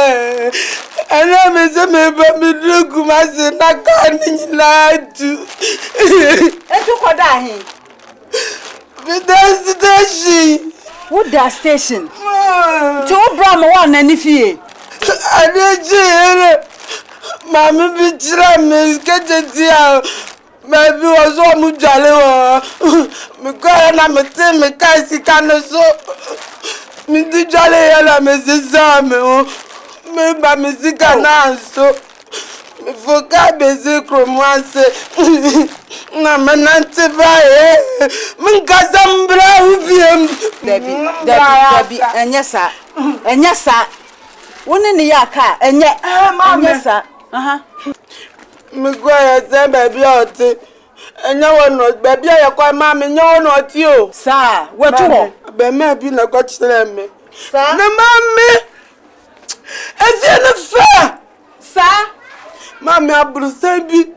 Speaker 3: Ana meze me ba mi drugu ma se na kan nyina tu.
Speaker 8: Etu ko da hin.
Speaker 3: The station.
Speaker 8: What the station? To bra mo wa na ni fie.
Speaker 3: Adeje. Mama bi tira me keje a. Ma bi wo so mu jale wo. Me ko na me te me kai sika no so. Mi di jale ya la me se sa me o. Me ba me sika na so. Me foka beze kromwase. Na manante bae mungazambra ubiem
Speaker 8: Debi enyesa woni ne yaka enyesa
Speaker 3: migwa zembe bi oti enya wono baby ayekwa ma me nya wono oti o
Speaker 8: sa wetu ho
Speaker 3: be ma bi na kwa kire me sa na mami ezi na fa
Speaker 8: sa
Speaker 3: mami aburu sebi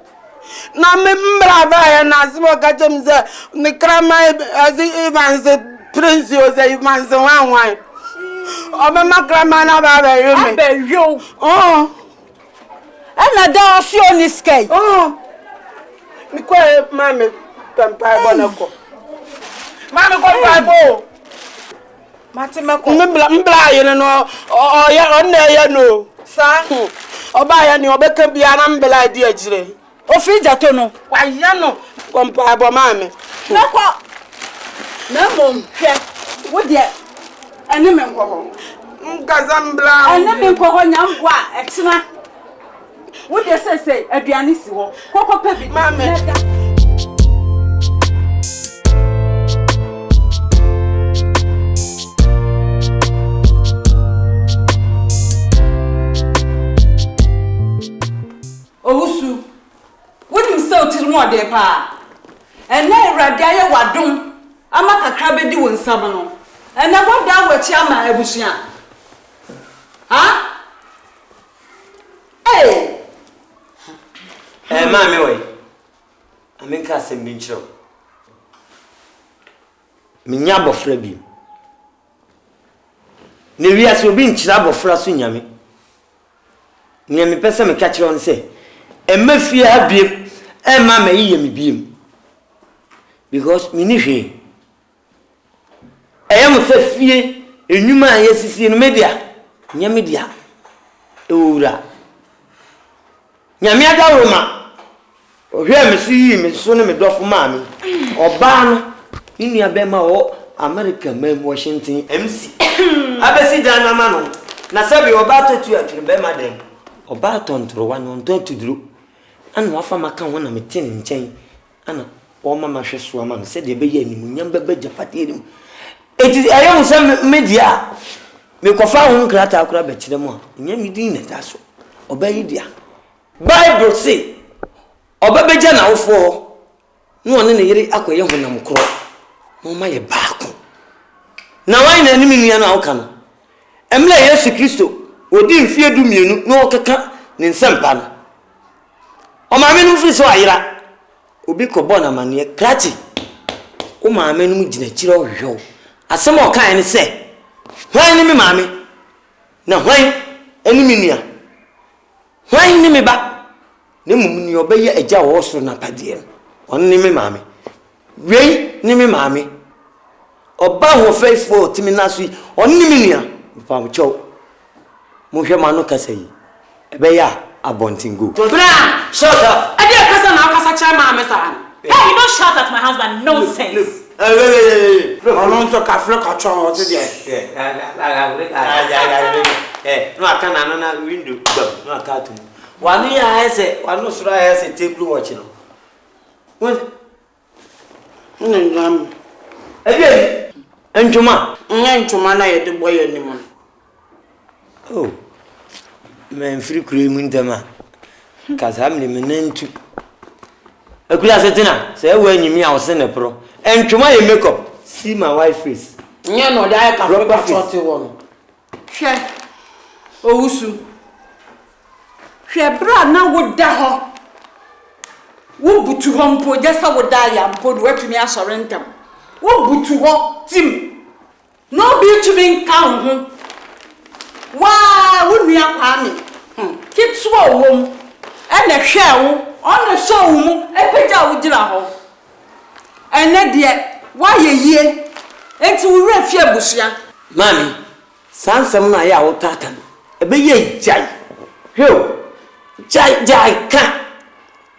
Speaker 3: na me mbra ya na asimo kajem ze ni krama as even the prince o ze even the one o me ma krama na ba ba yo me
Speaker 8: abe yo
Speaker 3: na da fi oni sky mi ko mami pampa bonako mami ko bible mati mako mbra ye no o ya on na ya no sa oba ya ni obeka bia na mbela di agire ofi jato no wa ya no kompa abo mami nako na mom hwe wo de ene me nko ho ngazambla ene me nko ho nyambo a etina wo de sese aduane si ho kokko pe bi mami
Speaker 8: Owusu wodi mse otiri mo de pa ene irade aye wadom ama kakra bedi won nsam no ene woda wachi ama abusua ha
Speaker 3: mami we aminka sembi nchiro minya bofra bi ne wiase obi nchira bofra so nyame nyame pese me ka kire on se emafia abiem ema ma yiye me biem because mini hwe eyam fe fie enwuma yesisi no media nya media ewura nyame adawroma ohwe me so yi me so ne me dofo maami oba no nua be ma o America mam Washington MC abesi dana ma no na sabi oba totu atwe be ma dem oba tontro wa no ntontu duro ana wafa maka ho na mete nchen ana o mama hwe so ama no se de be ye animu nyam be japati enim eti ayem se media me kofa ho nkrata akura be kire mu a nyam din na daso oba yi dia Bible say oba beja na wofo no one ne yire akoye ho na mkro no ma ye baako na wan na anim nua na awka no emle Yesu Kristo odi mfie du mienu no okeka ne nsempa no o maame no fi so ayira obi ko bona mane krati o maame no gina kire ohwo asem o kan ne se hwan ni me maame na hwan enimi nua hwan ni me ba ne mum ni obeye agya wo so na pade on ni me maame wei ni me maame oba ho faithful timi na so on ni me nua pa mo chow mo hwe ma no kasa yi ebe ya abontingo
Speaker 13: bra shut up I dey kasa na kasa cha maame sa hey you don't shout at my husband nonsense
Speaker 3: on to ka flo ka chon o ti dey no aka na window no aka tu wani ya ese wani sura ya ese table watch no what ngam ebe ntuma na ye de boy ni mo oh Men free cream intema. Kazam ni menentu. Akuya setina, say when you me I was in a pro. And tomorrow you make up. See my wife face.
Speaker 5: Nya no da ka for short one.
Speaker 8: Hwe. Owusu. Hwe bra na wo da ho. Wo butu ho mpo jesa wo da ya mpo do watumi asore ntam. Wo butu ho tim. No be to me kan ho. Wa wo nua kwa me. Kitso wom. Ene hwe wo. Ono so wo mu epeja wo gira ho. Ene de wa yeye. Enti wo refie busia.
Speaker 3: Mami, sansam na ya wo tatan. Ebe ye jai. Heo. Jai ka.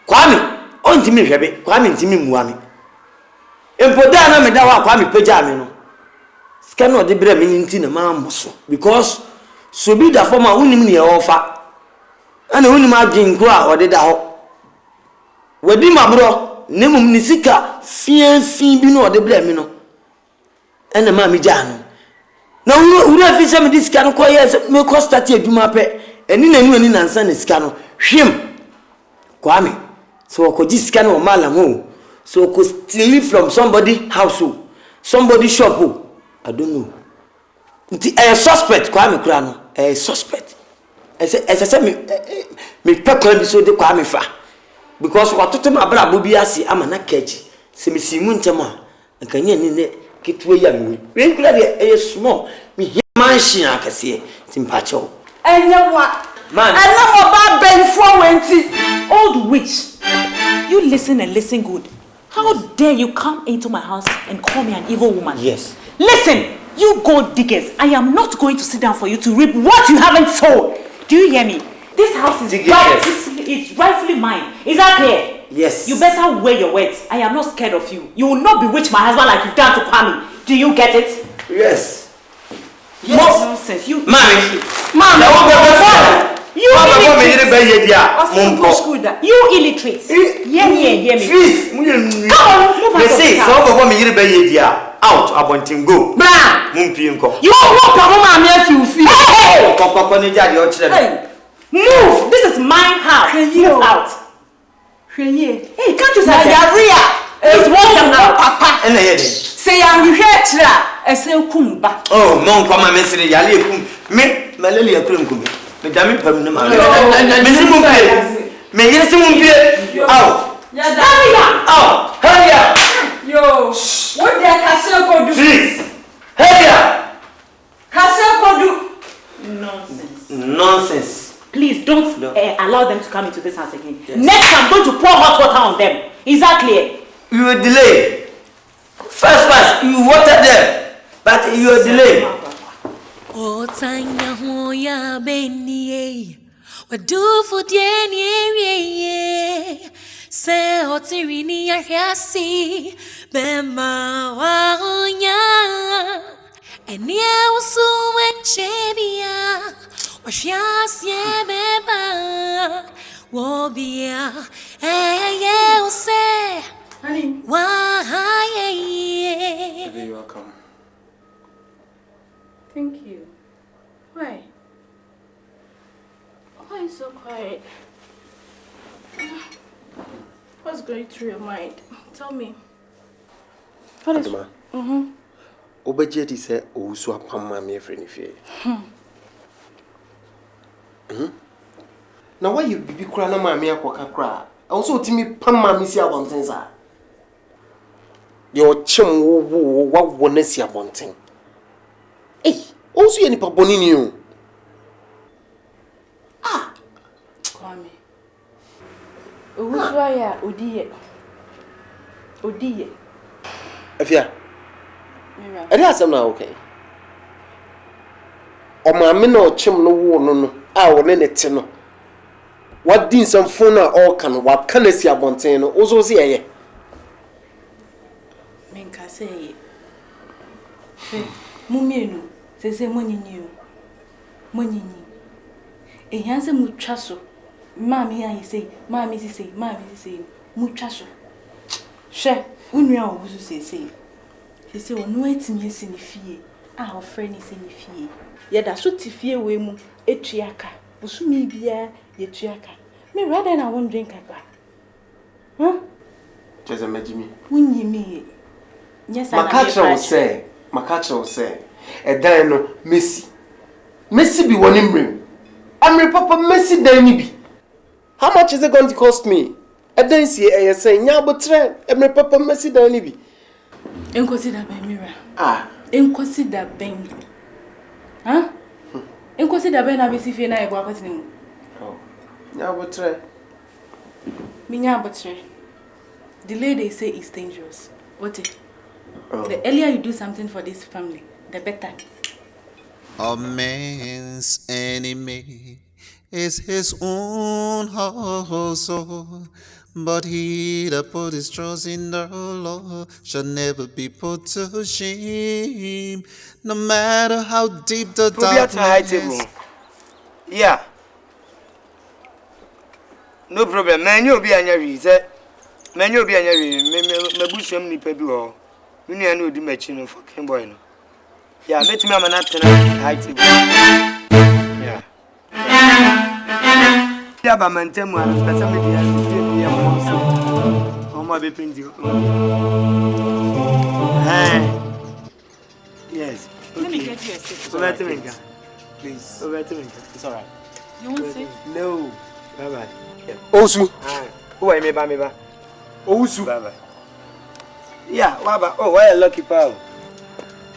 Speaker 3: Kwami, ontimi hwebe. Kwami ntimi muami. Empoda na me da wa kwami peja me no. Ska no de bra me nti na ma mboso because so bi da forma unim ne ofa. Ana unim adwen kro a ode da ho. Wadi mabro, nemum ni sika fianfi bi no ode bra me no. Ana ma me janu. Na wura fi se me disika no koye me ko start aduma pe. Eni na nsa na sika no hwem. Kwame, so ko disika no malam ho. So ko steal from somebody house, somebody shop. I don't know. A suspect Kwame kura no, a suspect. Ese me pekwan bi so de Kwame fa. Because watoto ma bra bobi ase ama na keji. Se me simu ntem a, nkanya ni ne kitwe ya mi. We kura de small. Me mansion akase. Timpacho.
Speaker 8: Enyewa.
Speaker 3: Man.
Speaker 8: Ena oba benfo wenti.
Speaker 13: Old witch. You listen and listen good. How dare you come into my house and call me an evil woman?
Speaker 3: Yes.
Speaker 13: Listen, you gold diggers. I am not going to sit down for you to reap what you haven't sown. Do you hear me? This house is it's rightfully mine. Is that clear?
Speaker 3: Yes.
Speaker 13: You better weigh your words. I am not scared of you. You will not bewitch my husband like you've done to Kwame. Do you get it?
Speaker 3: Yes.
Speaker 13: Yes. Nonsense. You.
Speaker 3: Mommy.
Speaker 13: You illiterate. Hear me.
Speaker 3: Please.
Speaker 13: Come on, move
Speaker 3: out. Say, so go me yire be out abontin go.
Speaker 13: Bra.
Speaker 3: Mumpi nko.
Speaker 13: You walk am ma me afi. Hey.
Speaker 3: Kokoko ni jade o kire.
Speaker 13: Move. This is my house. Move out.
Speaker 8: Hweye.
Speaker 13: Hey, can't you say
Speaker 8: Yaria?
Speaker 13: It's one now, papa.
Speaker 3: Ena ye de.
Speaker 8: Say ya hwe kira ese kumba.
Speaker 3: Oh, mon kwa ma mesire yale ekum. Me malele yakrem kum. Me dami pam na ma. Me si mumpi. Me yire si mumpi. Out.
Speaker 8: Hurry
Speaker 3: up. Hurry up.
Speaker 8: Yo, what the kase ko do?
Speaker 3: Please. Hurry up.
Speaker 8: Kase ko do?
Speaker 3: Nonsense.
Speaker 13: Please don't allow them to come into this house again. Yes. Next, I'm going to pour hot water on them. Is that clear?
Speaker 3: You will delay. First, you water them, but you will delay.
Speaker 12: Otanya hoya benie, wadu fudenie, se otirini yasi, bema waonya, enia usu wenchenia. Washias ye beba wobia ye use
Speaker 2: honey
Speaker 12: why
Speaker 9: You're welcome.
Speaker 2: Thank you. Why are you so quiet? What's going through your mind? Tell me. What is
Speaker 9: Obejeti say owusu apam ma me frɛ ne fie. Now why you bibi kura na ma me akoka kura? Also timi pam ma me si abonten sa. Your chim wo na si abonten. Eh, also ye ni paboni ni o. Ah,
Speaker 2: Kwame. Owusu aya odiye.
Speaker 9: Afia.
Speaker 2: Mira.
Speaker 9: Ade asem na okay. O ma me na o chim no wo no a wo ne te no. What din some phone all can what can I see a montano? Also, see a
Speaker 2: Menka say, Muminu, say, money new. Money. A handsome muchacho. Mammy, I say, Mammy, say, muchacho. She, Unia, who say, he say, no, it's me, is in the fee. Our friend is in the fee. Yet I should fear we mu, etriaka. Busumi bia yetuaka. Me rather than I won't drink a bar. Huh?
Speaker 9: Just a majimi.
Speaker 2: When me. Yes, I
Speaker 9: Makacha will say, a dino, Missy. Missy be one in brim. I'm your papa Missy Danny. How much is it going to cost me? A dance here, I say, Yabotre, and my papa Missy Danny.
Speaker 2: Inconsider by mirror.
Speaker 9: Ah,
Speaker 2: inconsider Ben. Huh? Inconsider Ben, I will see if you are going.
Speaker 9: Oh, Yabotre.
Speaker 2: Minyabotre. The lady say it's dangerous. What it? The earlier you do something for this family, the better.
Speaker 11: A man's enemy is his own household, but he that put his trust in the Lord shall never be put to shame, no matter how deep the darkness is.
Speaker 3: Yeah. No problem. Man, you'll be on your reason. Man, you'll be on your reason. Me bush him nipa bi ho. Me nua no di machi no fucking boy no. Yeah, met me am not tonight high table. Yeah. Yeah, but man tell me I'm special media. Oh my be pindi. Yes.
Speaker 2: Let me get you a seat.
Speaker 3: So let me go.
Speaker 9: Please.
Speaker 3: So let me go.
Speaker 9: It's alright.
Speaker 2: You want sit?
Speaker 3: No. Bye bye.
Speaker 4: Osu.
Speaker 3: Who are me ba?
Speaker 4: Osu.
Speaker 3: Bye bye. Yeah, waba. Oh, why a lucky pal.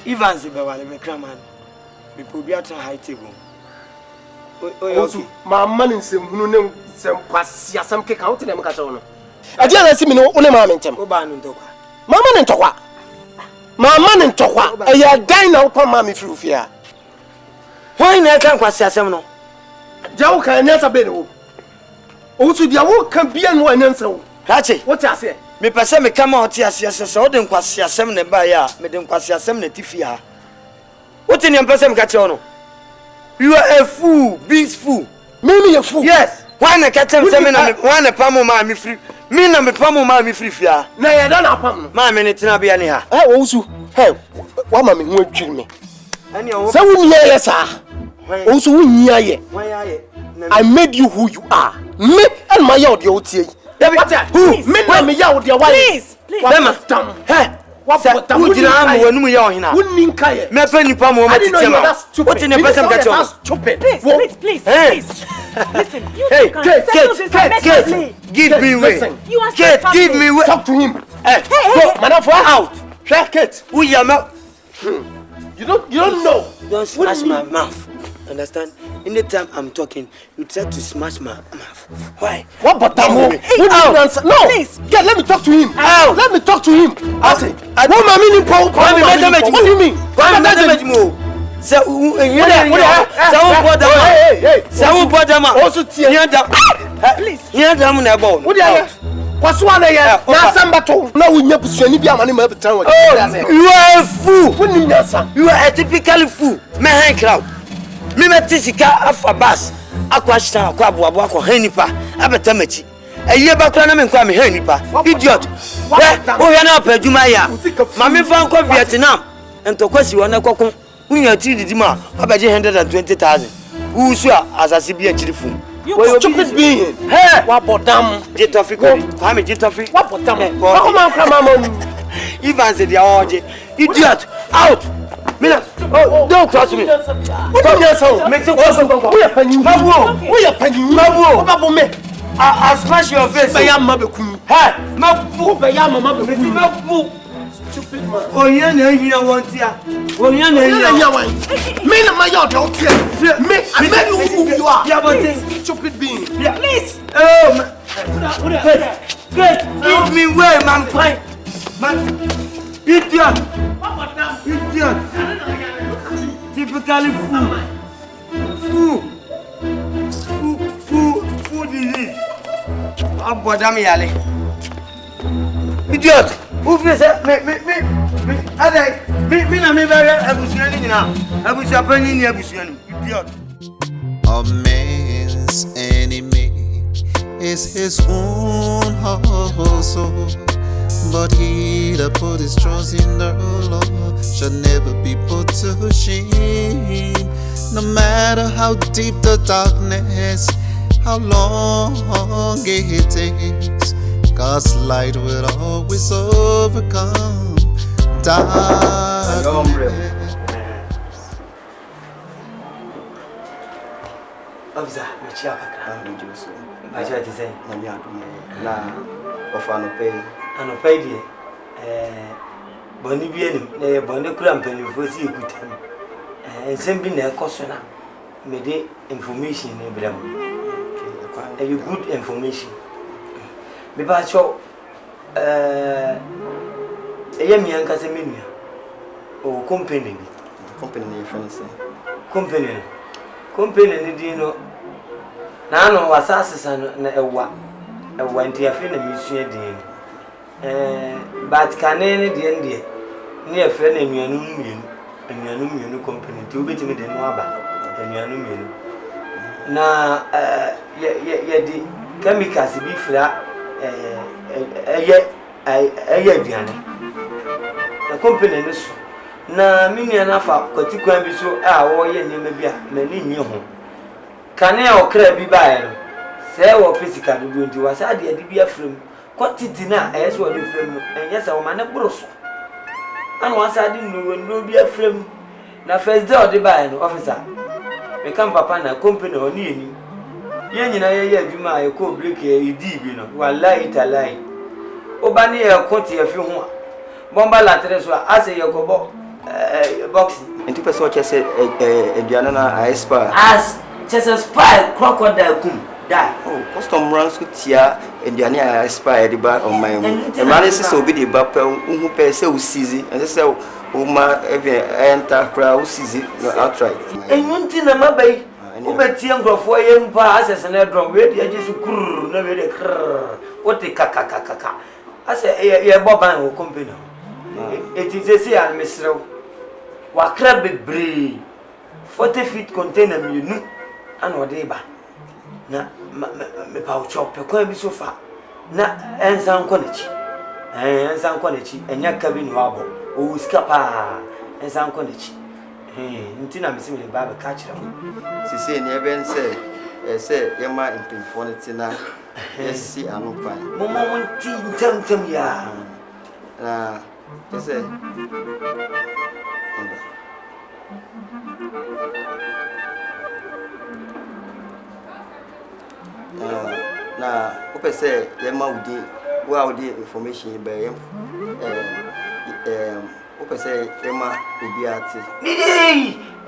Speaker 3: Evans be wale me kraman. Me po bi atra high table.
Speaker 4: Osu. Ma man nsem hunu ne nsem kwasi asem keka wo tene me ka che wo no. Ade ala si me no one ma me ntem.
Speaker 3: Wo ba no ntokwa.
Speaker 4: Mama ne ntokwa. Mama ne ntokwa. Eya dan na wo pa ma me firu fia.
Speaker 3: Why na kan kwasi asem no?
Speaker 4: Jawo kan nyasa be no. Osu dia wo kan bia no anyansa wo.
Speaker 3: Kache.
Speaker 4: What you say?
Speaker 3: Me pese me kama oti asiase so de nkwasi asem ne ba ya, me de nkwasi asem ne tifi ha. What in your pese me kache ono? You are a fool, beast fool.
Speaker 4: Me a fool.
Speaker 3: Yes. Why na kache me say me na me why na pamo ma me free. Me na me pamo ma me free fia.
Speaker 4: Na ya da na pam no.
Speaker 3: Ma me ne tina bia ne ha.
Speaker 4: Osu. Hey, wa ma me hu adwiri me.
Speaker 3: Ani o.
Speaker 4: Say wo nya ye sa. Osu wo nya ye.
Speaker 3: Why aye?
Speaker 4: I made you who you are. Me and my yaw de otie. Who? Me na me yaw de why?
Speaker 3: Please. Bema. Hey. What who did I am wenu ya ohina?
Speaker 4: Wouldn't nkaye.
Speaker 3: Me pa nipa mo ma titema. What in the person catch on?
Speaker 4: Stupid.
Speaker 6: Please. Listen, you
Speaker 3: Kate, give me way. Kate, give me way.
Speaker 4: Talk to him.
Speaker 3: Hey, go, man, out.
Speaker 4: Kate,
Speaker 3: who you am?
Speaker 4: You don't know.
Speaker 3: Don't smash my mouth. Understand? Anytime I'm talking, you try to smash my mouth. Why?
Speaker 4: What but that no, please. Yeah, let me talk to him. Let me talk to him. What do you mean?
Speaker 3: You are a fool. You are a typical fool. Man crowd. Me metisika afa bas akwashita akwabuabu akọ hanipa abetamachi eye bakra na me nkwa me hanipa idiot o hwe na apaduma ya ma me fa nkọ Vietnam entokwasi wona kokon unya tiri didima abaje 120,000 usu asase bi achirifu
Speaker 4: you stupid being hey wa bodam
Speaker 3: jitofi ko kwa me jitofi
Speaker 4: wa bodam ko ma nkra mama
Speaker 3: Evans dey oje idiot out. Oh, don't cross me.
Speaker 4: What do you say? Make it cross. Who you penny? Who you penny? Mabu me.
Speaker 3: I smash your face.
Speaker 4: Beya mabeku.
Speaker 3: Hey, mabu.
Speaker 4: Beya mabeku.
Speaker 3: Mabu.
Speaker 4: Stupid man.
Speaker 3: Oh, you na hina wantia. Oh, you na hina
Speaker 4: wan. Me na my yaw dey out here. Me, I made you who you are.
Speaker 3: Yeah, but
Speaker 4: stupid being.
Speaker 3: Yeah, please. Oh, man. Give me way, man. Fine. Man. Idiot. Idiot. Typically fool disease. Abodam yale. Idiot. Who feels me na me very abusuani nyina. Abusuapani ni abusuani. Idiot.
Speaker 11: A man's enemy is his own household, but he that put his trust in the Lord shall never be put to shame, No matter how deep the darkness, how long it takes, God's light will always overcome darkness.
Speaker 3: Officer, Michia Kakra, I try to say, na ofano pay, and a pay, Bonibian, Bonacram, and for see good time, and sending a cosona, made information in Abraham. You good information. Maybe I show a young Casemina or company, friends, company, you know. Now, was assassin a went to a friend of Monsieur Dean. But can any India near friend and your new company to be to me the Noaba and your new. Now, the chemicals be flat a company. Na mimi anafa kwatikwa bi so a wo ye ne mabia mani nyi ho kane a okra bi bae no se wo physical do nti wasa de ade bi afrem quantity na eso wo de frem enye se wo mane broso ana wasa de no bi afrem na first day o de bae no officer me kam papa na company oni eni ye nyina ye adwuma ye ko break ye idi bi no wallahi talai oba ne ye konti ye fi ho bomba latre so ase ye gobo boxing.
Speaker 7: And two person just said, Diana, I spy.
Speaker 3: As just a spy, crocodile come die.
Speaker 7: Oh, custom runs with Tia and Diana, I spy the bar on my own. The man is so big, but who pay so season and they say, oh, my enter crowd sees it outright.
Speaker 3: And one thing, I'm a bay. Who bet young of 4 young passes and I drop ready. I just crrr, never the crrr. What the kaka. I say, yeah, Bob and company. It is a sea and Mr. Wakra bebre 40 feet container me nu ana odeba na me pa chop pe kwa bi sofa na ensan konechi enya kabi ni wabo o skapa ensan konechi ntina me simi ba be ka kire mo
Speaker 7: sisi ne ben say yema impinfonity na yesi anopan
Speaker 3: mo nti ntam ya
Speaker 7: na say na ope say yema udi wa udi information be ope say yema obi ati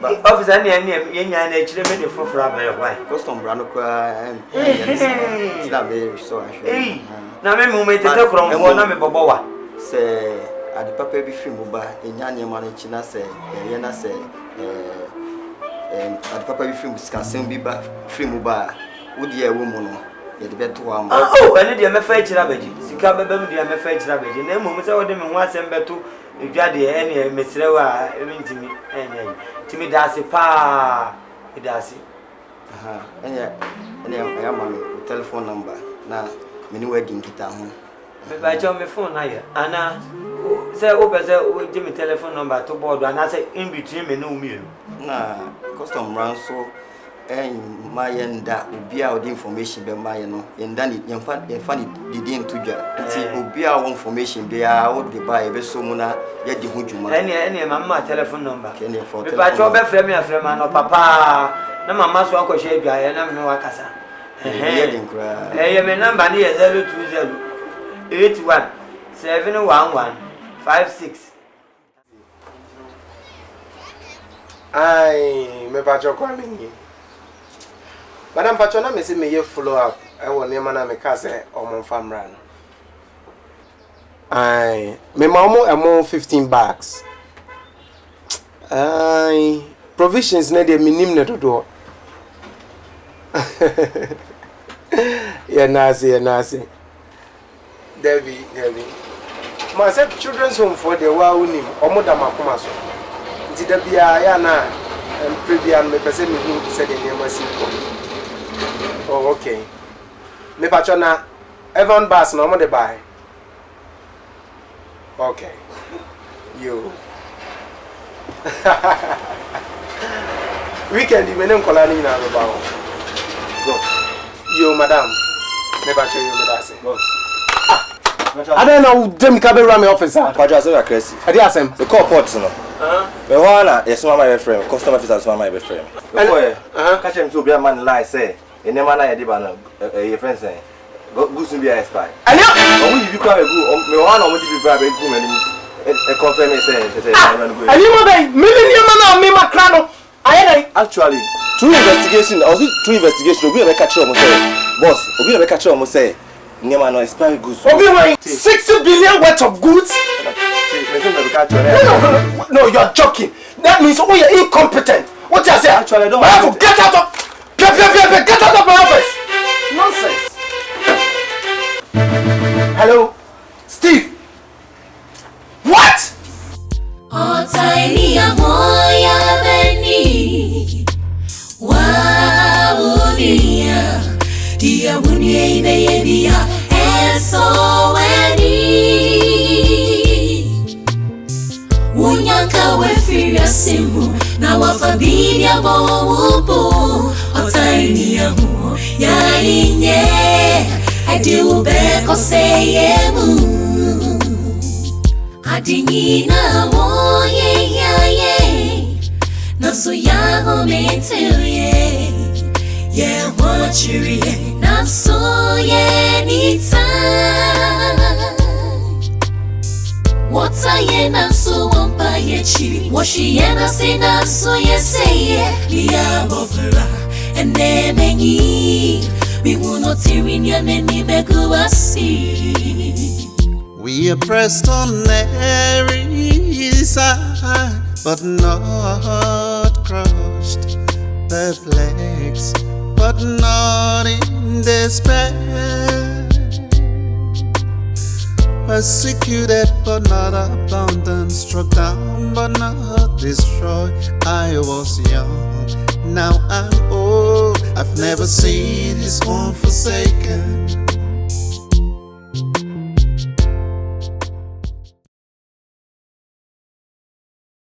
Speaker 3: but officer ne yenya na chire me de foforo abaye why
Speaker 7: custom brand ko na be so ahwe
Speaker 3: na me mo metete kromfo na me bobowa
Speaker 7: say adi papa bi fi mu ba enya ne ma na china say ye na say adi papa bi fi mu skasem bi ba fi mu ba wodi e wo mu no ye de beto am
Speaker 3: oh ene de me fa chira baji sika baba mu de me fa chira baji na mo se wo de me ho asem beto edwade ene mesire wa ntimi ene timi dase pa idase
Speaker 7: aha ene ya ma me telephone number na me ni wedding kita ho
Speaker 3: me ba cho me phone na ya ana say o be say o give me telephone number to board and say in between me no me
Speaker 7: na custom run so my yenda obia o information be my no yenda ni yemfa ni didi ntudwa nti obia o information be a o de ba e be so mu na ye di hujuma
Speaker 3: ene mama telephone number me ba cho be frame ya frame no papa na mama so akọhye adwa ya na me wakasa
Speaker 7: ye din kra
Speaker 3: me number ni 020 81 711 56
Speaker 1: ai me ba cho kwa me Madam Patrona me say me ye follow up. I want ne man me ka say o mon famra no. Ai, me mamo amo 15 bags. Ai, provisions ne de minim ne dodo. Yeah, nasi. Debbie. Ma say children's home for the wa unim. Omo da makoma so. Nti da bia ya na previous me pese me hu say the name asi ko. Oh, okay. Me Patrona, Evan Bass no mo de buy. Okay. You.
Speaker 4: Weekend, you may not call any now about. Yo, madam. Never show you me that say. I don't know them cabin ram officer.
Speaker 7: Paja say crazy.
Speaker 4: I dey asem.
Speaker 7: The call port no. Me wanna yes my friend. Customer officer my friend. Boy, catch him to be a man lie say. E never na e dey ba na your friend say. Go soon be a spy.
Speaker 4: And you
Speaker 7: we be kwa go me wanna we be bra be go me e confirm me say
Speaker 4: and you mo be me na me ma kra no.
Speaker 7: Actually, through investigation, Obi will catch you. Boss, Obi will catch you. Say, Nema no expired goods.
Speaker 4: Obi will 60 billion worth of goods. No, you're joking. That means we are incompetent. What you say?
Speaker 7: Actually, I don't.
Speaker 4: I have to get out of. Get out of my office. Nonsense. Hello, Steve. What?
Speaker 12: Oh, tiny AHOOYAA beni waunia dia wunie ibeyebia SONI unyanka wefiria simu na wafabiria bowo oh, tiny AHOOYAA inye adi ubeko seyemu Adinina moye Naso yaho mentuye Ye wachuri Naso ye nita Wata ye naso wampa ye chi Washi ye nasi naso ye seye Liya bofura Ene menyi Biwuno tirinya neni meguasi
Speaker 11: We are pressed on every side, but not crushed. Perplexed, but not in despair. Persecuted, but not abandoned. Struck down, but not destroyed. I was young, now I'm old. I've never seen his own forsaken.